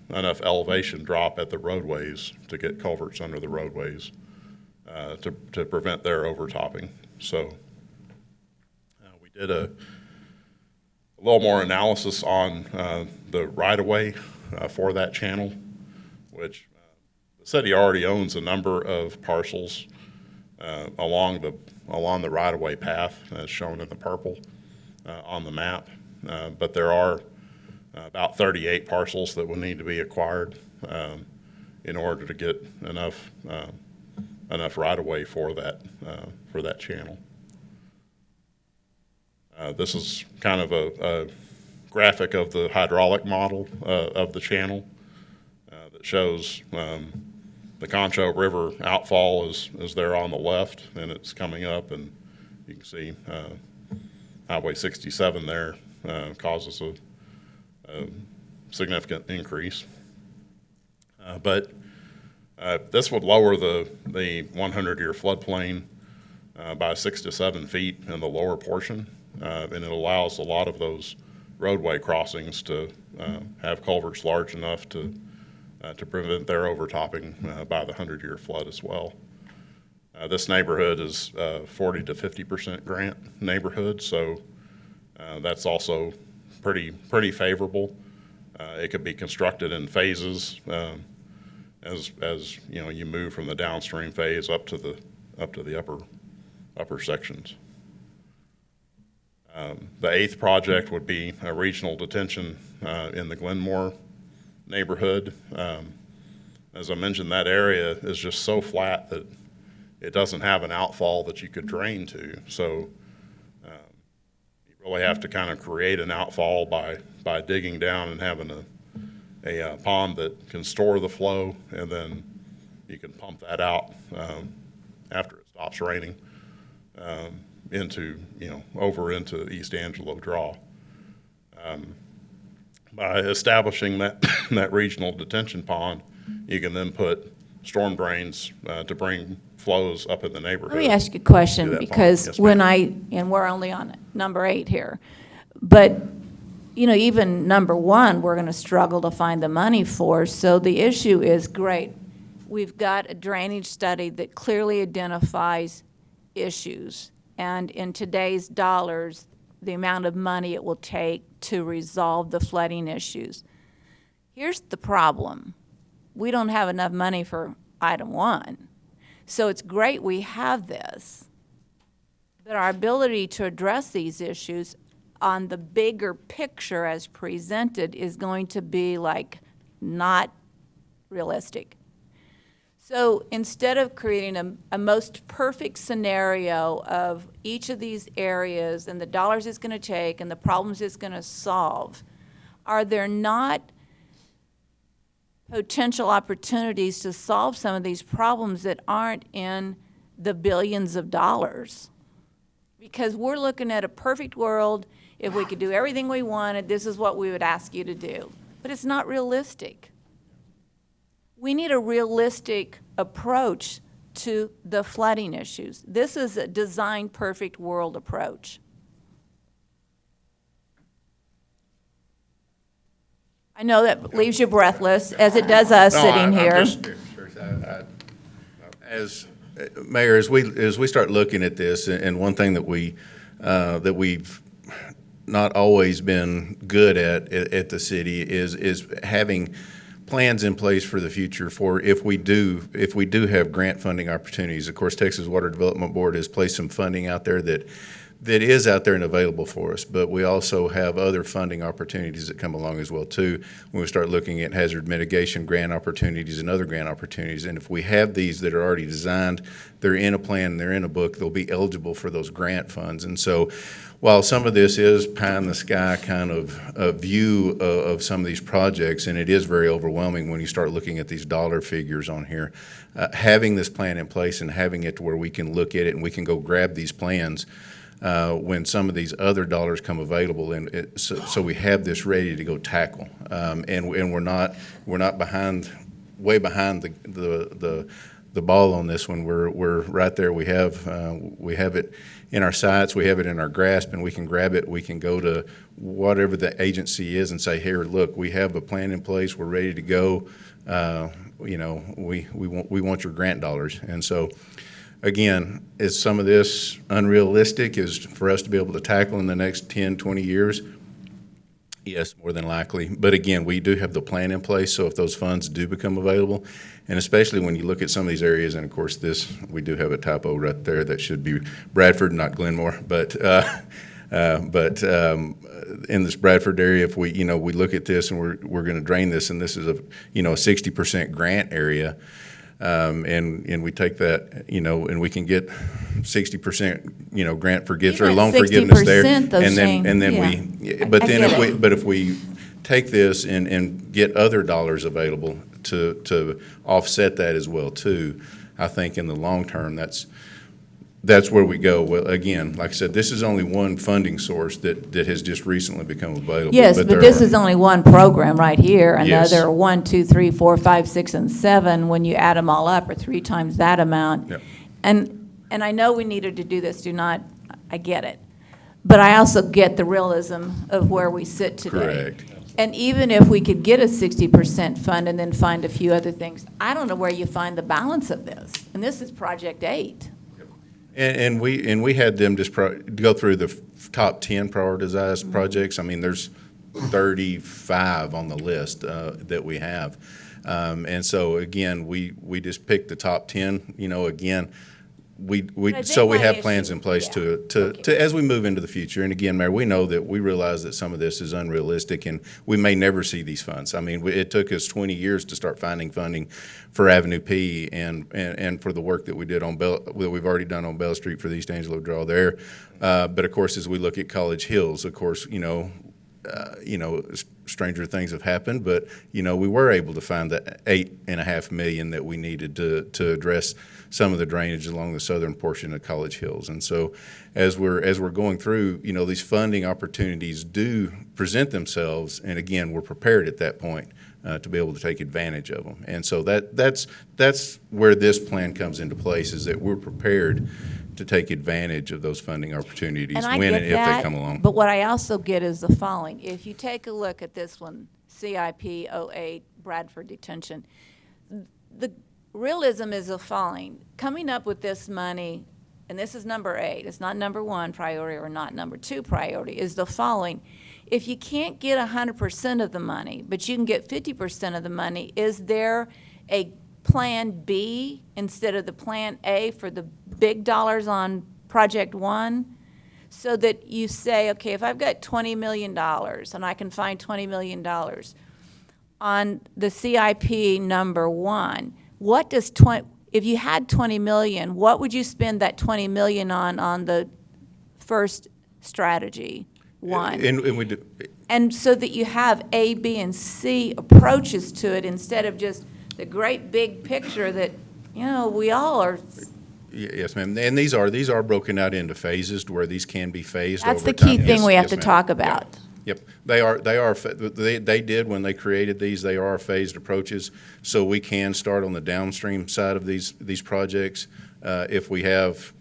elevation drop at the roadways to get culverts under the roadways to prevent their overtopping. So we did a little more analysis on the right-of-way for that channel, which the city already owns a number of parcels along the right-of-way path, as shown in the purple on the map. But there are about 38 parcels that will need to be acquired in order to get enough right-of-way for that channel. This is kind of a graphic of the hydraulic model of the channel that shows the Concho River outfall is there on the left, and it's coming up, and you can see Highway 67 there causes a significant increase. But this would lower the 100-year floodplain by 6 to 7 feet in the lower portion, and it allows a lot of those roadway crossings to have culverts large enough to prevent their overtopping by the 100-year flood as well. This neighborhood is 40 to 50% grant neighborhood, so that's also pretty favorable. It could be constructed in phases as you know, you move from the downstream phase up to the upper sections. The 8th project would be a regional detention in the Glenmore neighborhood. As I mentioned, that area is just so flat that it doesn't have an outfall that you could drain to. So you really have to kind of create an outfall by digging down and having a pond that can store the flow, and then you can pump that out after it stops raining over into East Angelo Draw. By establishing that regional detention pond, you can then put storm drains to bring flows up in the neighborhood. Let me ask you a question, because yes, when and we're only on number 8 here, but even number 1, we're going to struggle to find the money for. So the issue is, great, we've got a drainage study that clearly identifies issues, and in today's dollars, the amount of money it will take to resolve the flooding issues. Here's the problem. We don't have enough money for item 1. So it's great we have this, but our ability to address these issues on the bigger picture as presented is going to be not realistic. So instead of creating a most perfect scenario of each of these areas and the dollars it's going to take and the problems it's going to solve, are there not potential opportunities to solve some of these problems that aren't in the billions of dollars? Because we're looking at a perfect world. If we could do everything we wanted, this is what we would ask you to do. But it's not realistic. We need a realistic approach to the flooding issues. This is a design perfect world approach. I know that leaves you breathless, as it does us sitting here. Mayor, as we start looking at this, and one thing that we've not always been good at the city is having plans in place for the future for if we do have grant funding opportunities. Of course, Texas Water Development Board has placed some funding out there that is out there and available for us, but we also have other funding opportunities that come along as well too when we start looking at hazard mitigation grant opportunities and other grant opportunities. And if we have these that are already designed, they're in a plan, they're in a book, they'll be eligible for those grant funds. And so while some of this is pie in the sky kind of a view of some of these projects, and it is very overwhelming when you start looking at these dollar figures on here, having this plan in place and having it to where we can look at it and we can go grab these plans when some of these other dollars come available, and so we have this ready to go tackle, and we're not way behind the the ball on this one. We're right there. We have it in our sights. We have it in our grasp, and we can grab it. We can go to whatever the agency is and say, here, look, we have a plan in place. We're ready to go. You know, we want your grant dollars. And so, again, is some of this unrealistic is for us to be able to tackle in the next 10, 20 years? Yes, more than likely. But again, we do have the plan in place, so if those funds do become available, and especially when you look at some of these areas, and of course we do have a typo right there that should be Bradford, not Glenmore, but in this Bradford area, if we look at this and we're going to drain this, and this is a 60% grant area, and we take that, and we can get 60%, grant forgiveness or loan forgiveness there, and then if we take this and get other dollars available to offset that as well too, I think in the long term that's where we go. Well, again, like I said, this is only one funding source that has just recently become available. Yes, but this is only one program right here, and Yes. there are 1, 2, 3, 4, 5, 6, and 7, when you add them all up, are 3 times that amount. Yep. And I know we needed to do this, I get it. But I also get the realism of where we sit today. Correct. And even if we could get a 60% fund and then find a few other things, I don't know where you find the balance of this. And this is Project 8. And we had them just go through the top 10 prioritized projects. I mean, there's 35 on the list that we have. And so, again, we just picked the top 10, again. We have plans in place to as we move into the future. And again, Mayor, we realize that some of this is unrealistic, and we may never see these funds. I mean, it took us 20 years to start finding funding for Avenue P and for the work that we did that we've already done on Bell Street for the East Angelo Draw there. But of course, as we look at College Hills, of course, stranger things have happened, but we were able to find the $8.5 million that we needed to address some of the drainage along the southern portion of College Hills. And so, as we're going through, these funding opportunities do present themselves, and again, we're prepared at that point to be able to take advantage of them. And so that's where this plan comes into place, is that we're prepared to take advantage of those funding opportunities when and if they come along. But what I also get is the following. If you take a look at this one, CIP 08, Bradford Detention, the realism is the following. Coming up with this money, and this is number 8, it's not number 1 priority or not number 2 priority, is the following. If you can't get 100% of the money, but you can get 50% of the money, is there a Plan B instead of the Plan A for the big dollars on Project 1? So that you say, okay, if I've got $20 million and I can find $20 million on the CIP number 1, what does if you had $20 million, what would you spend that $20 million on the first strategy 1? And we do. And so that you have A, B, and C approaches to it instead of just the great big picture that, we all are. Yes, ma'am. And these are broken out into phases to where these can be phased over time. That's the key thing we have Yes, to ma'am. talk about. Yep. They did when they created these, they are phased approaches, so we can start on the downstream side of these projects. If we have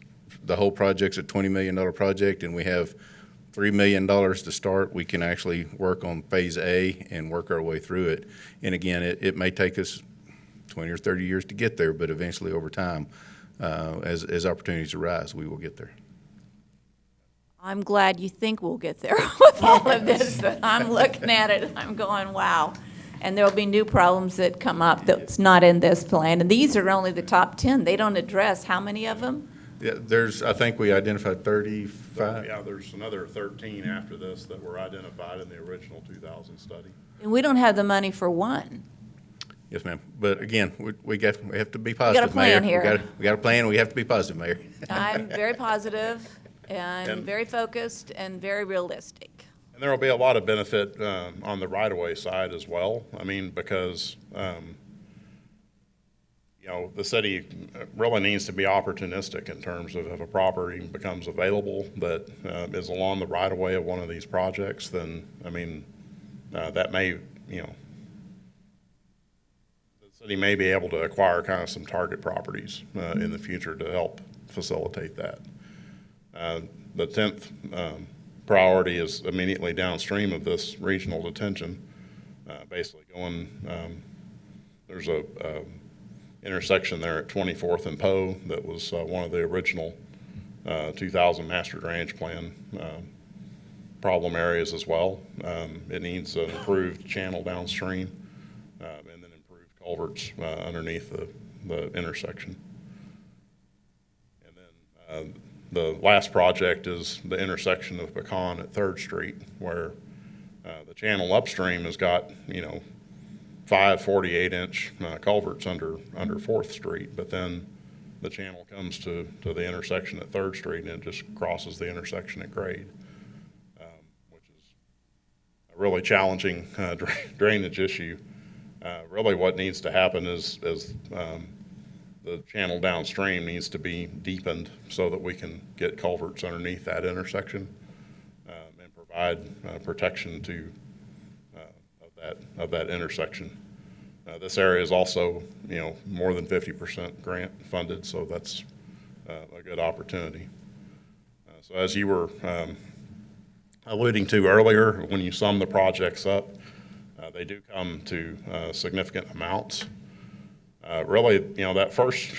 the whole project's a $20 million project and we have $3 million to start, we can actually work on phase A and work our way through it. And again, it may take us 20 or 30 years to get there, but eventually over time, as opportunities arise, we will get there. I'm glad you think we'll get there with all of this, but I'm looking at it and I'm going, wow. And there'll be new problems that come up that's not in this plan. And these are only the top 10. They don't address how many of them? Yeah, I think we identified 35. Yeah, there's another 13 after this that were identified in the original 2000 study. And we don't have the money for 1. Yes, ma'am. But again, we have to be positive, plan Mayor. here. We got a plan. We have to be positive, Mayor. I'm very positive and very focused and very realistic. And there will be a lot of benefit on the right-of-way side as well. I mean, because the city really needs to be opportunistic in terms of if a property becomes available that is along the right-of-way of one of these projects, then, I mean, that may, the city may be able to acquire kind of some target properties in the future to help facilitate that. The 10th priority is immediately downstream of this regional detention, basically going, there's a intersection there at 24th and Poe that was one of the original 2000 master drainage plan problem areas as well. It needs an improved channel downstream and then improved culverts underneath the intersection. And then the last project is the intersection of Facade at 3rd Street, where the channel upstream has got, 5 48-inch culverts under 4th Street, but then the channel comes to the intersection at 3rd Street and it just crosses the intersection at grade, which is a really challenging drainage issue. Really what needs to happen is the channel downstream needs to be deepened so that we can get culverts underneath that intersection and provide protection of that intersection. This area is also, more than 50% grant funded, so that's a good opportunity. So as you were alluding to earlier, when you sum the projects up, they do come to significant amounts. Really, that first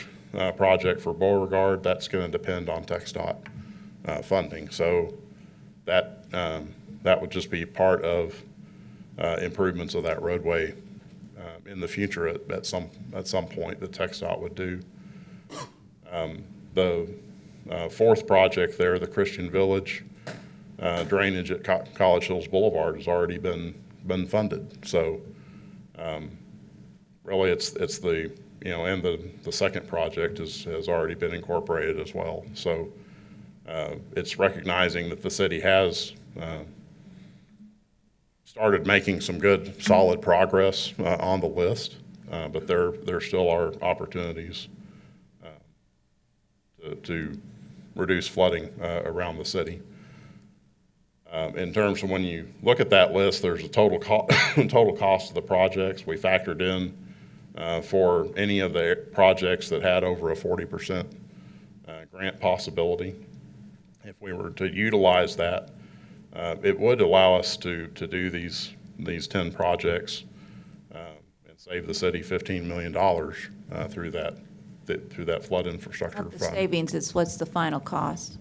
project for Boulevard, that's going to depend on TxDOT funding. So that would just be part of improvements of that roadway in the future at some point that TxDOT would do. The fourth project there, the Christian Village drainage at College Hills Boulevard, has already been funded. So really it's the, and the second project has already been incorporated as well. So it's recognizing that the city has started making some good, solid progress on the list, but there still are opportunities to reduce flooding around the city. In terms of when you look at that list, there's a total cost of the projects. We factored in for any of the projects that had over a 40% grant possibility. If we were to utilize that, it would allow us to do these 10 projects and save the city $15 million through that flood infrastructure Not the fund. savings, it's what's the final cost?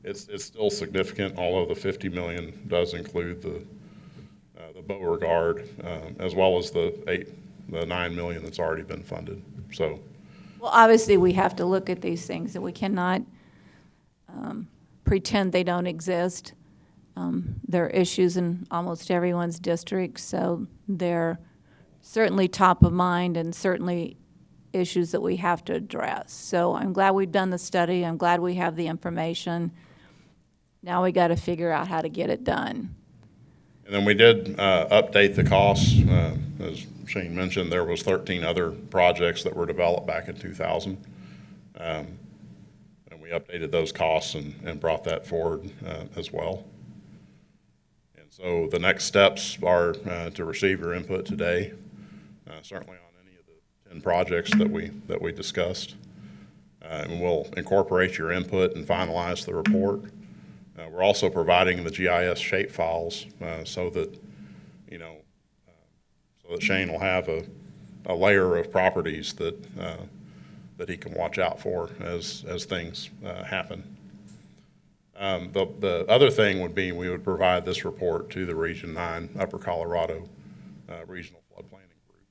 It's still significant, although the $50 million does include the Beauregard, as well as the $9 million that's already been funded. So, Well, obviously, we have to look at these things, and we cannot pretend they don't exist. There are issues in almost everyone's district, so they're certainly top of mind and certainly issues that we have to address. So I'm glad we've done the study. I'm glad we have the information. Now we got to figure out how to get it done. and then we did update the costs. As Shane mentioned, there was 13 other projects that were developed back in 2000. And we updated those costs and brought that forward as well. So the next steps are to receive your input today, certainly on any of the 10 projects that we discussed. And we'll incorporate your input and finalize the report. We're also providing the GIS shape files so that Shane will have a layer of properties that he can watch out for as things happen. The other thing would be we would provide this report to the Region 9 Upper Colorado Regional Flood Planning Group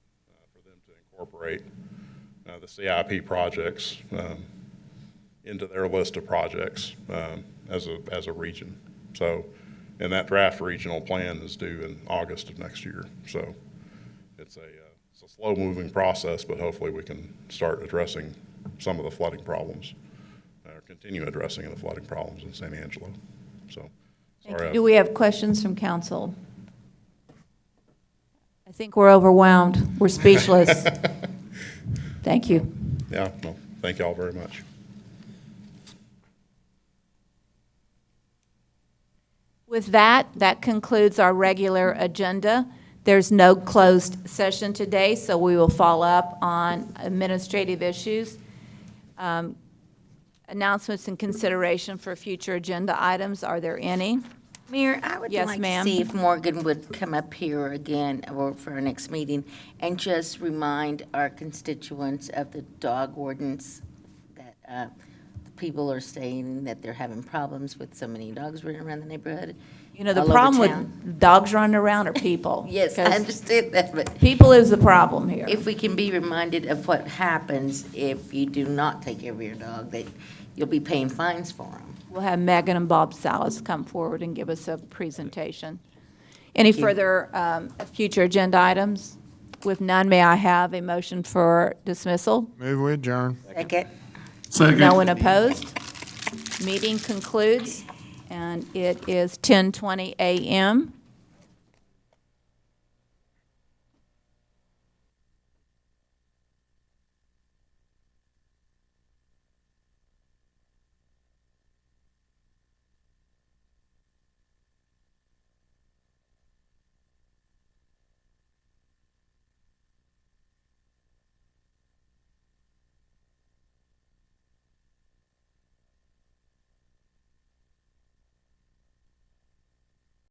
for them to incorporate the CIP projects into their list of projects as a region. So, and that draft regional plan is due in August of next year. So it's a slow-moving process, but hopefully we can start addressing some of the flooding problems. Continue addressing the flooding problems in San Angelo. So, sorry. Do we have questions from council? I think we're overwhelmed. We're speechless. Thank you. Yeah, well, thank you all very much. With that concludes our regular agenda. There's no closed session today, so we will follow up on administrative issues. Announcements and consideration for future agenda items, are there any? Mayor, I would Yes, like to ma'am. see if Morgan would come up here again or for our next meeting and just remind our constituents of the dog ordinance that people are saying that they're having problems with so many dogs running around the neighborhood. You know, the all over problem town. with dogs running around are people. Yes, I 'Cause understand that, but people is the problem here. if we can be reminded of what happens if you do not take care of your dog, that you'll be paying fines for them. We'll have Megan and Bob Salas come forward and give us a presentation. Any Thank you. further future agenda items? With none, may I have a motion for dismissal? Move with adjourn. Second. No one opposed? Meeting concludes, and it is 10:20 a.m.